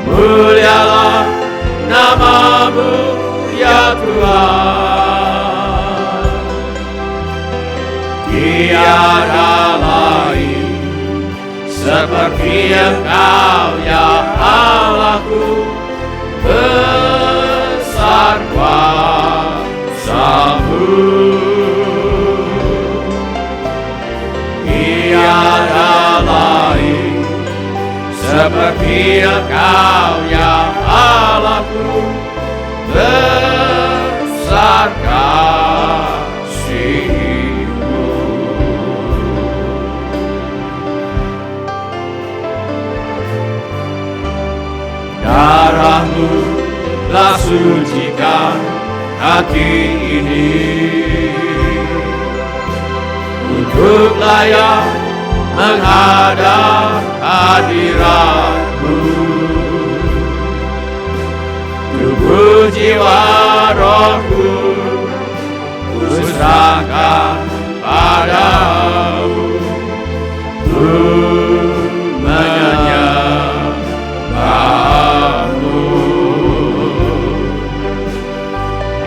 Mulialah namamu, ya Tuhan. Tiada lain seperti Engkau, ya Allahku. Besar kuasa-Mu, tiada lain seperti Engkau, ya Allahku. Besar kasih-Mu. Darah-Mu telah sucikan hati ini untuk layak menghadap hadirat-Mu. Tubuh, jiwa, rohku, kuserahkan padamu, ku menyembahmu.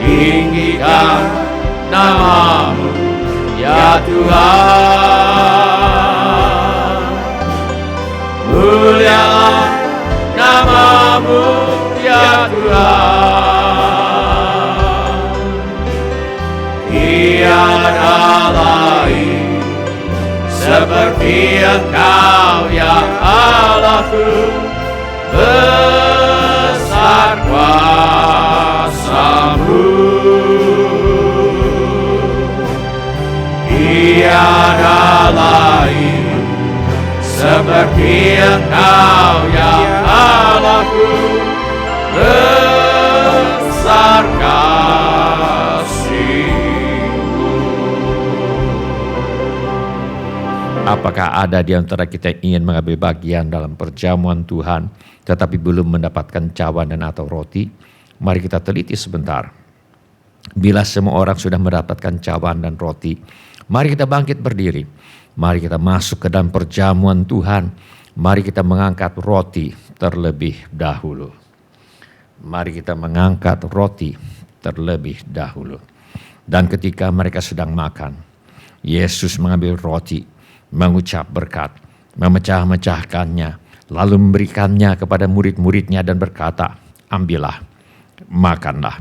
Tinggikan namamu, ya Tuhan. Mulialah namamu, ya Tuhan. Tiada lain seperti Engkau, ya Allahku. Besar kuasa-Mu, tiada lain seperti Engkau, ya Allahku. Besar kasih-Mu. Apakah ada di antara kita yang ingin mengambil bagian dalam perjamuan Tuhan, tetapi belum mendapatkan cawan dan atau roti? Mari kita teliti sebentar. Bila semua orang sudah mendapatkan cawan dan roti, mari kita bangkit berdiri. Mari kita masuk ke dalam perjamuan Tuhan. Mari kita mengangkat roti terlebih dahulu. Mari kita mengangkat roti terlebih dahulu. Dan ketika mereka sedang makan, Yesus mengambil roti, mengucap berkat, memecah-mecahkannya, lalu memberikannya kepada murid-muridnya dan berkata, ambillah, makanlah,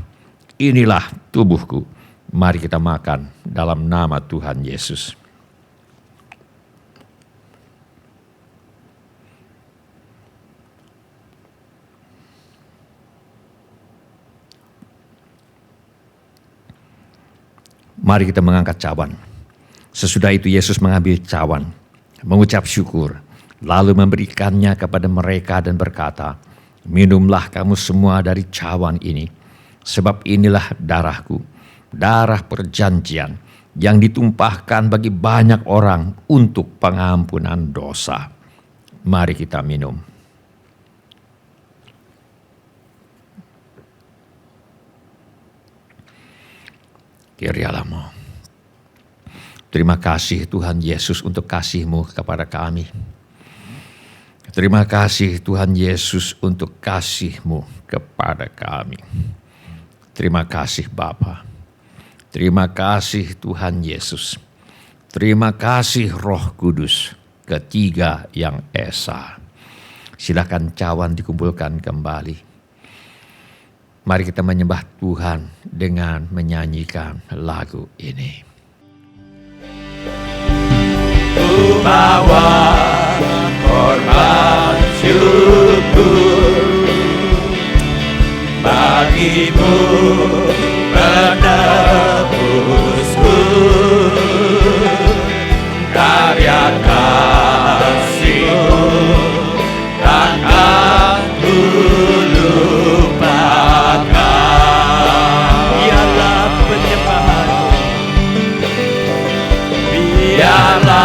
inilah tubuhku. Mari kita makan dalam nama Tuhan Yesus. Mari kita mengangkat cawan. Sesudah itu Yesus mengambil cawan, mengucap syukur, lalu memberikannya kepada mereka dan berkata, minumlah kamu semua dari cawan ini, sebab inilah darahku, darah perjanjian yang ditumpahkan bagi banyak orang untuk pengampunan dosa. Mari kita minum. Kyrialamo. Terima kasih Tuhan Yesus untuk kasih-Mu kepada kami. Terima kasih Tuhan Yesus untuk kasih-Mu kepada kami. Terima kasih Bapa. Terima kasih Tuhan Yesus. Terima kasih Roh Kudus, ketiga yang esa. Silakan cawan dikumpulkan kembali. Mari kita menyembah Tuhan dengan menyanyikan lagu ini. Ku bawa korban syukur bagimu, penebusku, karya kasih-Mu takkan ku lupakan. Biarlah penyembahanku, biarlah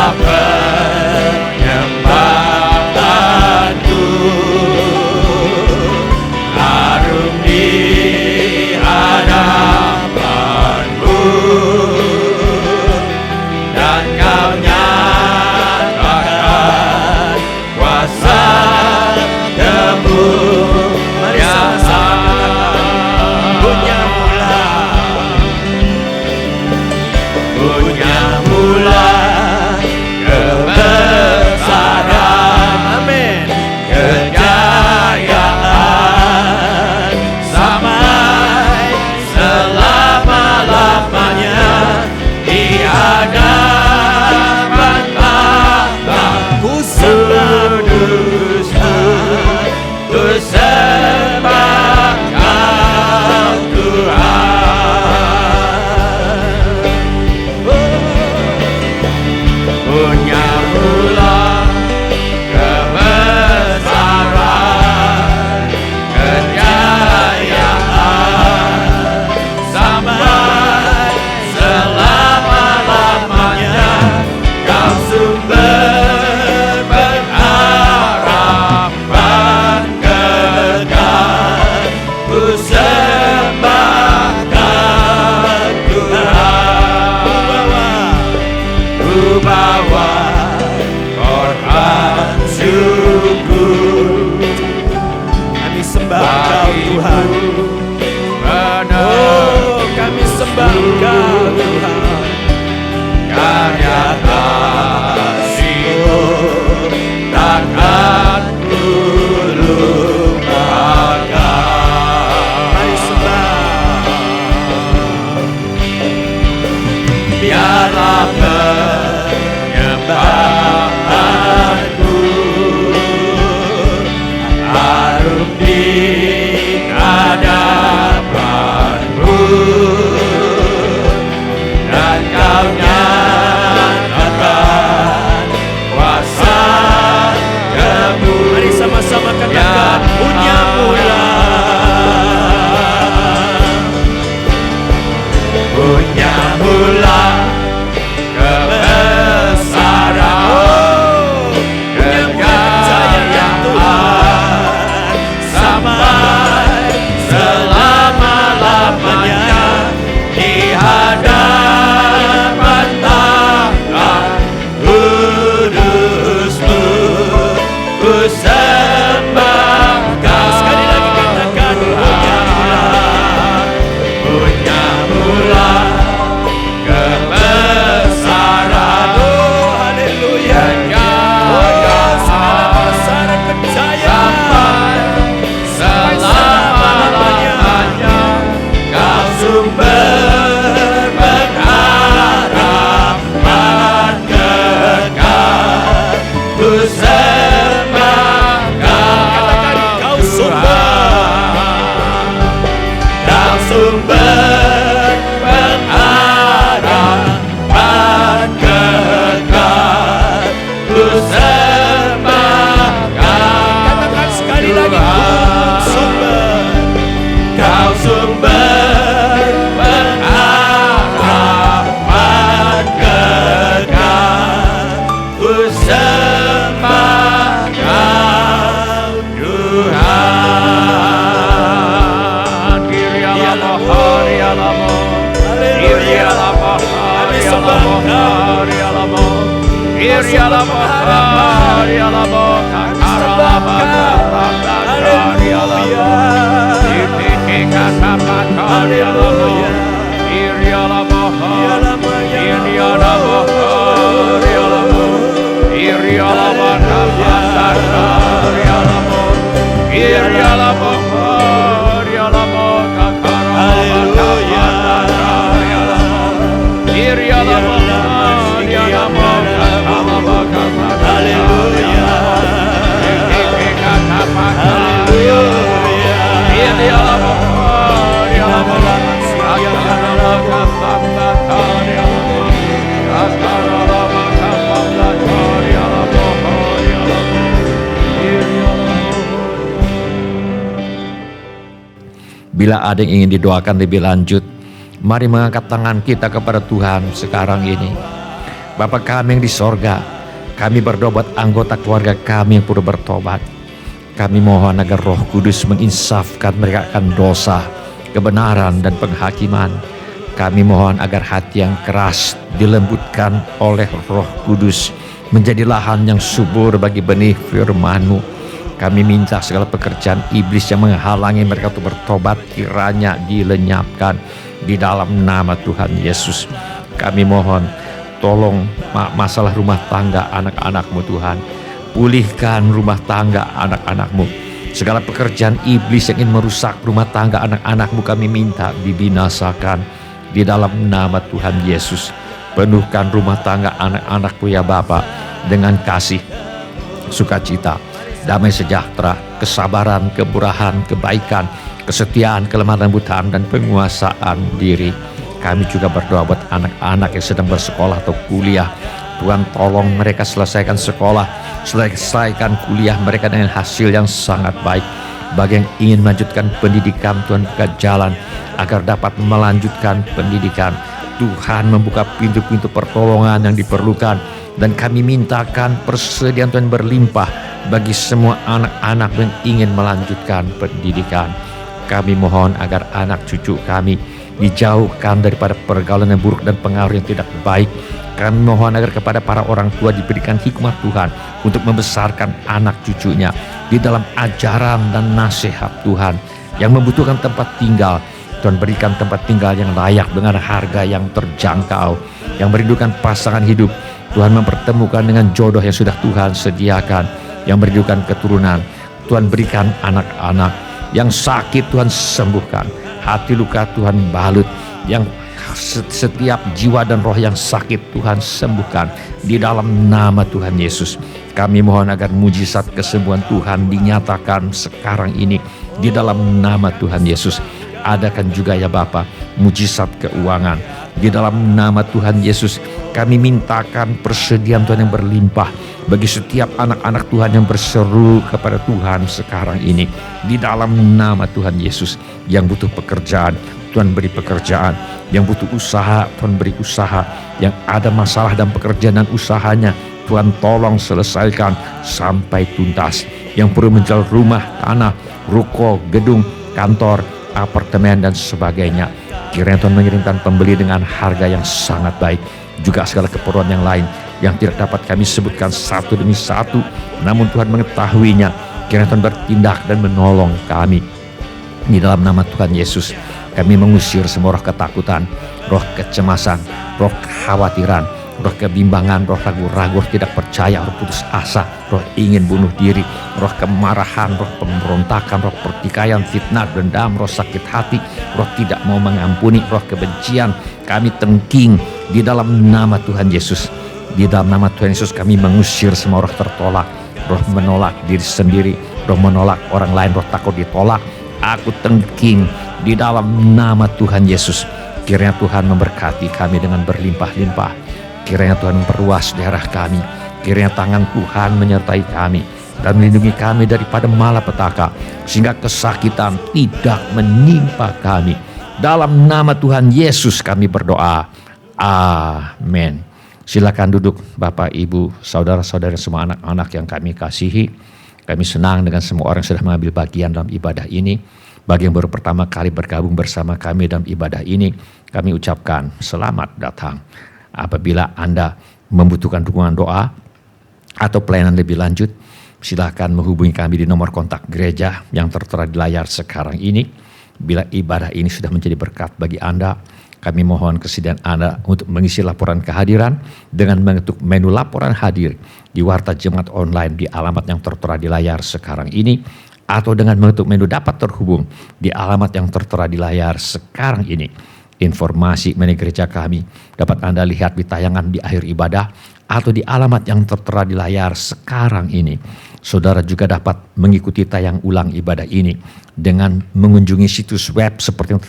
Bila ada yang ingin didoakan lebih lanjut, mari mengangkat tangan kita kepada Tuhan sekarang ini. Bapa kami yang di sorga, kami berdoa buat anggota keluarga kami yang perlu bertobat. Kami mohon agar Roh Kudus menginsafkan mereka akan dosa, kebenaran dan penghakiman. Kami mohon agar hati yang keras dilembutkan oleh Roh Kudus menjadi lahan yang subur bagi benih firman-Mu. Kami minta segala pekerjaan iblis yang menghalangi mereka untuk bertobat kiranya dilenyapkan di dalam nama Tuhan Yesus. Kami mohon tolong masalah rumah tangga anak-anak-Mu Tuhan. Pulihkan rumah tangga anak-anak-Mu. Segala pekerjaan iblis yang ingin merusak rumah tangga anak-anak-Mu kami minta dibinasakan di dalam nama Tuhan Yesus. Penuhkan rumah tangga anak-anak-Ku ya Bapa dengan kasih, sukacita, damai sejahtera, kesabaran, kemurahan, kebaikan, kesetiaan, kelemah lembutan, dan penguasaan diri. Kami juga berdoa buat anak-anak yang sedang bersekolah atau kuliah. Tuhan tolong mereka selesaikan sekolah, selesaikan kuliah mereka dengan hasil yang sangat baik. Bagi yang ingin melanjutkan pendidikan, Tuhan buka jalan agar dapat melanjutkan pendidikan. Tuhan membuka pintu-pintu pertolongan yang diperlukan. Dan kami mintakan persediaan Tuhan berlimpah bagi semua anak-anak yang ingin melanjutkan pendidikan. Kami mohon agar anak cucu kami dijauhkan daripada pergaulan yang buruk dan pengaruh yang tidak baik. Kami mohon agar kepada para orang tua diberikan hikmat Tuhan untuk membesarkan anak cucunya di dalam ajaran dan nasihat Tuhan. Yang membutuhkan tempat tinggal, Tuhan berikan tempat tinggal yang layak dengan harga yang terjangkau. Yang merindukan pasangan hidup, Tuhan mempertemukan dengan jodoh yang sudah Tuhan sediakan. Yang merindukan keturunan, Tuhan berikan anak-anak. Yang sakit Tuhan sembuhkan, hati luka Tuhan balut. Yang setiap jiwa dan roh yang sakit Tuhan sembuhkan di dalam nama Tuhan Yesus. Kami mohon agar mujizat kesembuhan Tuhan dinyatakan sekarang ini di dalam nama Tuhan Yesus. Adakan juga ya Bapa mujizat keuangan di dalam nama Tuhan Yesus. Kami mintakan persediaan Tuhan yang berlimpah bagi setiap anak-anak Tuhan yang berseru kepada Tuhan sekarang ini di dalam nama Tuhan Yesus. Yang butuh pekerjaan, Tuhan beri pekerjaan. Yang butuh usaha, Tuhan beri usaha. Yang ada masalah dalam pekerjaan dan usahanya, Tuhan tolong selesaikan sampai tuntas. Yang perlu menjual rumah, tanah, ruko, gedung, kantor, apartemen dan sebagainya, kiranya Tuhan mengirimkan pembeli dengan harga yang sangat baik. Juga segala keperluan yang lain yang tidak dapat kami sebutkan satu demi satu, namun Tuhan mengetahuinya. Kiranya Tuhan bertindak dan menolong kami di dalam nama Tuhan Yesus. Kami mengusir semua roh ketakutan, roh kecemasan, roh kekhawatiran, roh kebimbangan, roh ragu-ragu, tidak percaya, roh putus asa, roh ingin bunuh diri, roh kemarahan, roh pemberontakan, roh pertikaian, fitnah, dendam, roh sakit hati, roh tidak mau mengampuni, roh kebencian. Kami tengking di dalam nama Tuhan Yesus. Di dalam nama Tuhan Yesus kami mengusir semua roh tertolak, roh menolak diri sendiri, roh menolak orang lain, roh takut ditolak. Aku tengking di dalam nama Tuhan Yesus. Kiranya Tuhan memberkati kami dengan berlimpah-limpah. Kiranya Tuhan memperluas daerah kami. Kiranya tangan Tuhan menyertai kami dan melindungi kami daripada malapetaka, sehingga kesakitan tidak menimpa kami. Dalam nama Tuhan Yesus kami berdoa. Amin. Silakan duduk Bapak, Ibu, saudara-saudara, semua anak-anak yang kami kasihi. Kami senang dengan semua orang yang sudah mengambil bagian dalam ibadah ini. Bagi yang baru pertama kali bergabung bersama kami dalam ibadah ini, kami ucapkan selamat datang. Apabila Anda membutuhkan dukungan doa atau pelayanan lebih lanjut, silakan menghubungi kami di nomor kontak gereja yang tertera di layar sekarang ini. Bila ibadah ini sudah menjadi berkat bagi Anda, kami mohon kesediaan Anda untuk mengisi laporan kehadiran dengan mengetuk menu laporan hadir di Warta Jemaat Online di alamat yang tertera di layar sekarang ini, atau dengan mengetuk menu dapat terhubung di alamat yang tertera di layar sekarang ini. Informasi mengenai gereja kami dapat Anda lihat di tayangan di akhir ibadah atau di alamat yang tertera di layar sekarang ini. Saudara juga dapat mengikuti tayang ulang ibadah ini dengan mengunjungi situs web seperti yang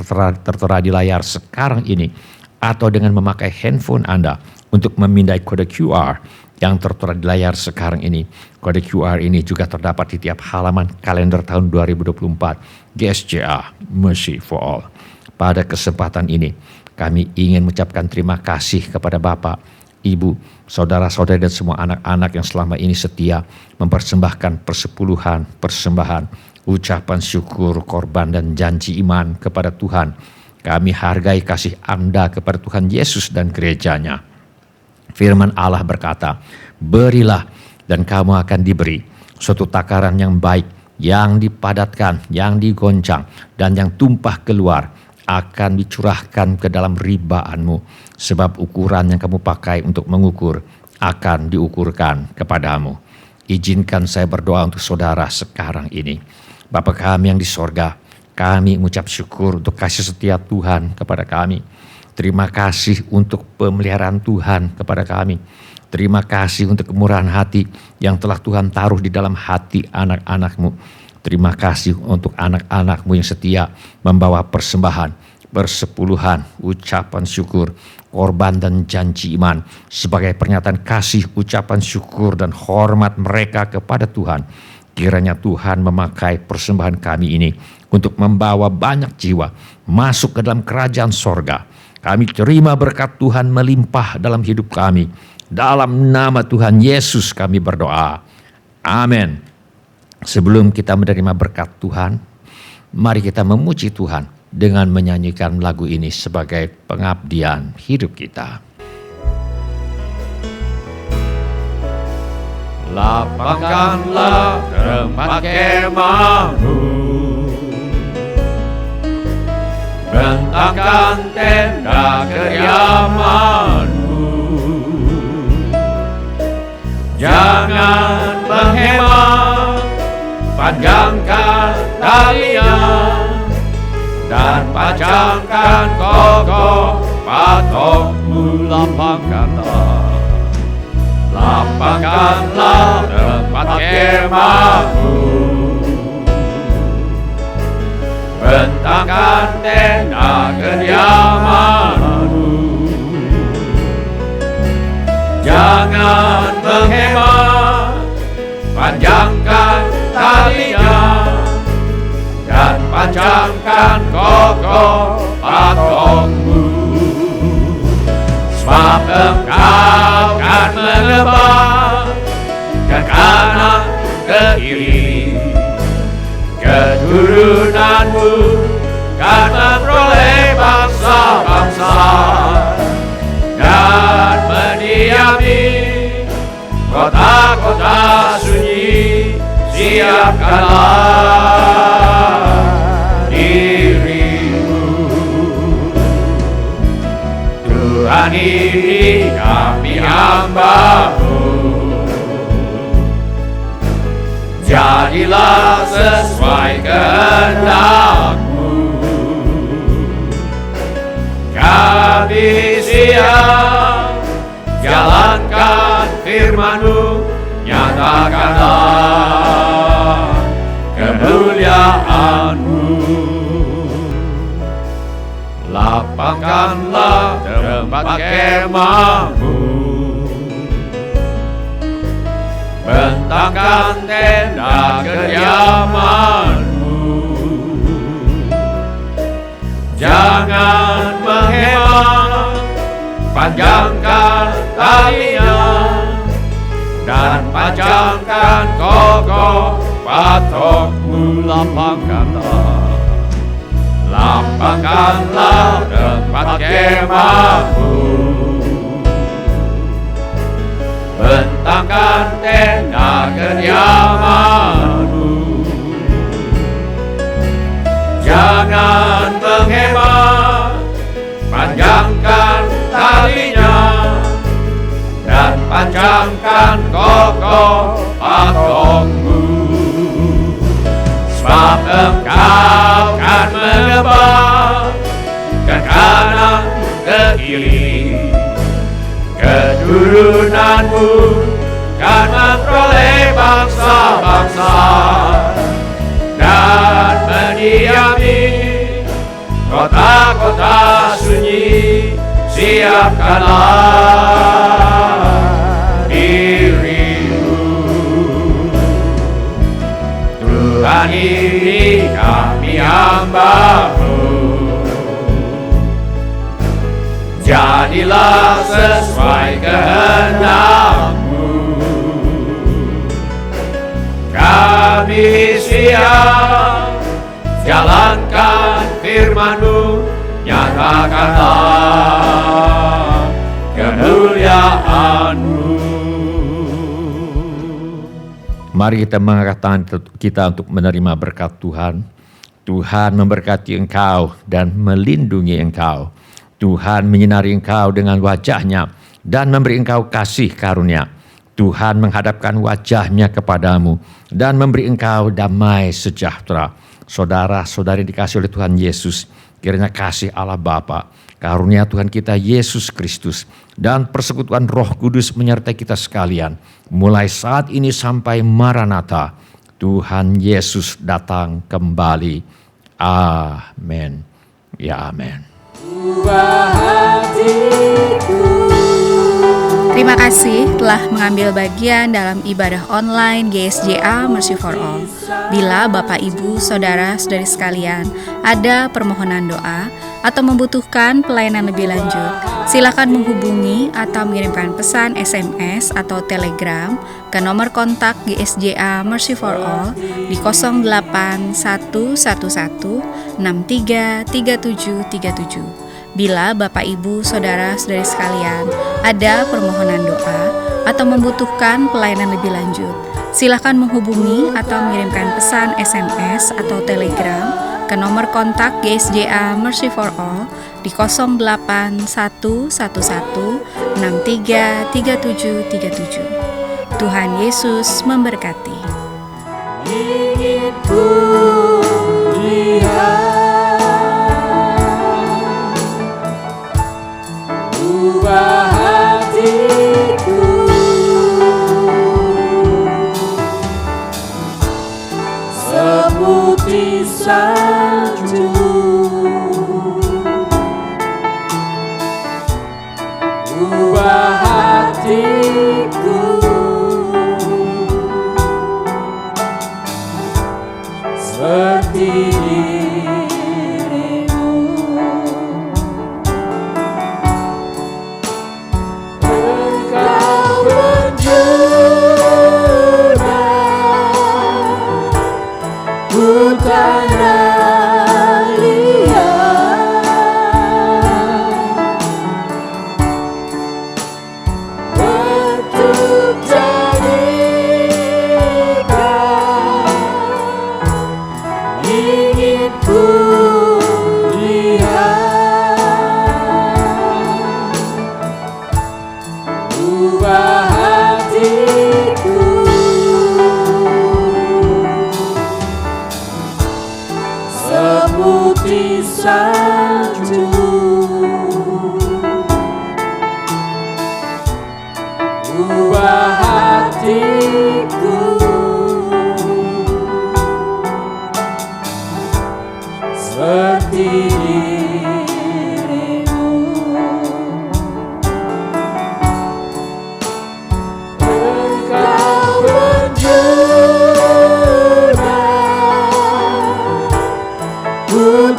tertera di layar sekarang ini, atau dengan memakai handphone Anda untuk memindai kode QR yang tertera di layar sekarang ini. Kode QR ini juga terdapat di tiap halaman kalender tahun 2024 GSJA Mercy for All. Pada kesempatan ini, kami ingin mengucapkan terima kasih kepada Bapak, Ibu, saudara-saudari dan semua anak-anak yang selama ini setia mempersembahkan persepuluhan, persembahan, ucapan syukur, korban dan janji iman kepada Tuhan. Kami hargai kasih Anda kepada Tuhan Yesus dan gerejanya. Firman Allah berkata, berilah dan kamu akan diberi suatu takaran yang baik, yang dipadatkan, yang digoncang, dan yang tumpah keluar akan dicurahkan ke dalam ribaanmu, sebab ukuran yang kamu pakai untuk mengukur akan diukurkan kepadamu. Izinkan saya berdoa untuk saudara sekarang ini. Bapa kami yang di sorga, kami mengucap syukur untuk kasih setia Tuhan kepada kami. Terima kasih untuk pemeliharaan Tuhan kepada kami. Terima kasih untuk kemurahan hati yang telah Tuhan taruh di dalam hati anak-anak-Mu. Terima kasih untuk anak-anak-Mu yang setia membawa persembahan, persepuluhan, ucapan syukur, korban dan janji iman sebagai pernyataan kasih, ucapan syukur dan hormat mereka kepada Tuhan. Kiranya Tuhan memakai persembahan kami ini untuk membawa banyak jiwa masuk ke dalam kerajaan sorga. Kami terima berkat Tuhan melimpah dalam hidup kami. Dalam nama Tuhan Yesus kami berdoa. Amin. Sebelum kita menerima berkat Tuhan, mari kita memuji Tuhan dengan menyanyikan lagu ini sebagai pengabdian hidup kita. Lapangkanlah tempat kemahmu, bentangkan tenda kediamanmu. Jangan menghemat, panjangkan talinya dan pajangkan kokoh patokmu. Lapangkanlah tempat kemahmu, bentangkan tenda kediamanmu. Jangan menghemat, panjangkan talinya dan panjangkan kokoh patokmu. Sebab engkau akan menebak ke kanan ke kiri, keturunanmu kan memperoleh bangsa-bangsa dan mendiami kota-kota sunyi. Siapkanlah dirimu. Tuhan ini kami hamba-Mu, jadilah sesuai kehendak-Mu. Kami siap jalankan firman-Mu, nyatakanlah kemuliaan-Mu. Lapangkanlah tempat kemah-Mu, bentangkan tenda kediaman-Mu. Jangan menghemat, panjangkan talinya dan panjangkan kokoh patokmu. Lapangkanlah terbangkanlah tempat kemahmu. Bentangkan tenda kediamanmu. Jangan menghemat, panjangkan talinya dan panjangkan kokoh patongmu. Sebab engkau kan menebak ke kanan ke kiri, keturunanmu kan memperoleh bangsa-bangsa dan mendiami kota-kota sunyi. Siapkanlah dirimu. Tuhan, ini kami hamba-Mu. Jadilah sesuai kehendak-Mu. Kami siap jalankan firman-Mu, nyatakanlah kemuliaan-Mu. Mari kita mengangkat tangan kita untuk menerima berkat Tuhan. Tuhan memberkati engkau dan melindungi engkau. Tuhan menyinari engkau dengan wajah-Nya dan memberi engkau kasih karunia. Tuhan menghadapkan wajah-Nya kepadamu dan memberi engkau damai sejahtera. Saudara-saudari dikasihi oleh Tuhan Yesus, kiranya kasih Allah Bapa, karunia Tuhan kita Yesus Kristus, dan persekutuan Roh Kudus menyertai kita sekalian, mulai saat ini sampai Maranatha. Tuhan Yesus datang kembali. Amin. Ya amin. Terima kasih telah mengambil bagian dalam ibadah online GSJA Mercy for All. Bila Bapak, Ibu, Saudara-saudari sekalian ada permohonan doa atau membutuhkan pelayanan lebih lanjut, silakan menghubungi atau mengirimkan pesan SMS atau Telegram ke nomor kontak GSJA Mercy for All di 08111633737. Bila Bapak, Ibu, Saudara-saudari sekalian ada permohonan doa atau membutuhkan pelayanan lebih lanjut, silakan menghubungi atau mengirimkan pesan SMS atau Telegram ke nomor kontak GSJA Mercy for All di 08111633737. Tuhan Yesus memberkati. Ingin ku lihat ubah hatiku, seputih salju, ubah hatiku seperti dirimu. Engkau menjuna tanah liat, bentuk jadikan, ingin ku lihat ubah hatiku seputih salju, ubah hatiku seperti dirimu. Engkau menjuna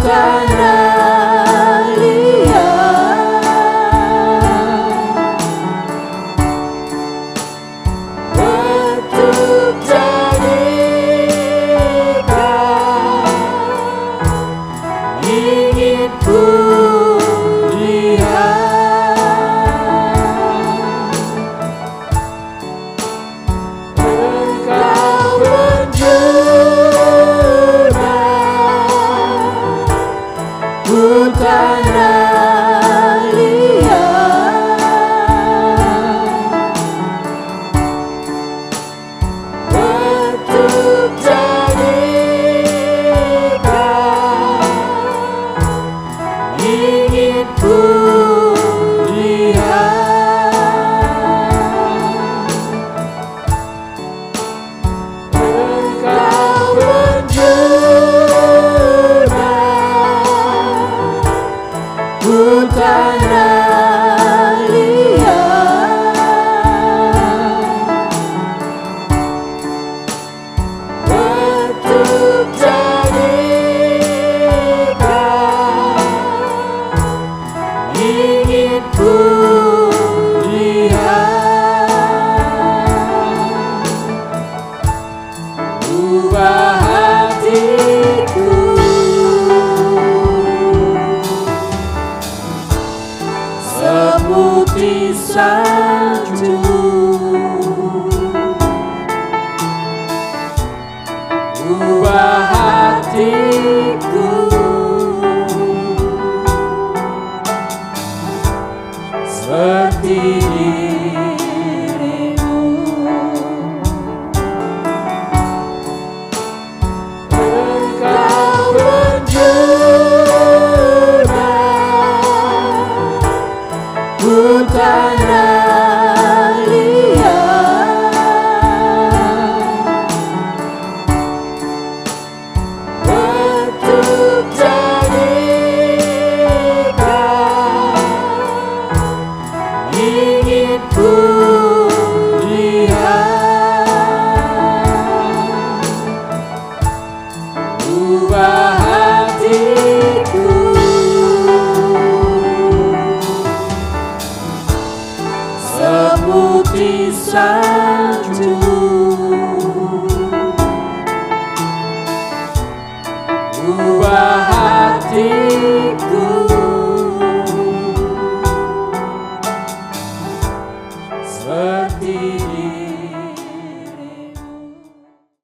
tanah liat, Utara bentuk jadikan ingin ku lihat Engkau menjunjung Utara bentuk jadikan ingin ku lihat ubah hatiku seputih salju ubah hatiku seperti dirimu Engkau menjunjung Utara bentuk jadikan ingin ku lihat ubah hatiku seputih salju ubah hatiku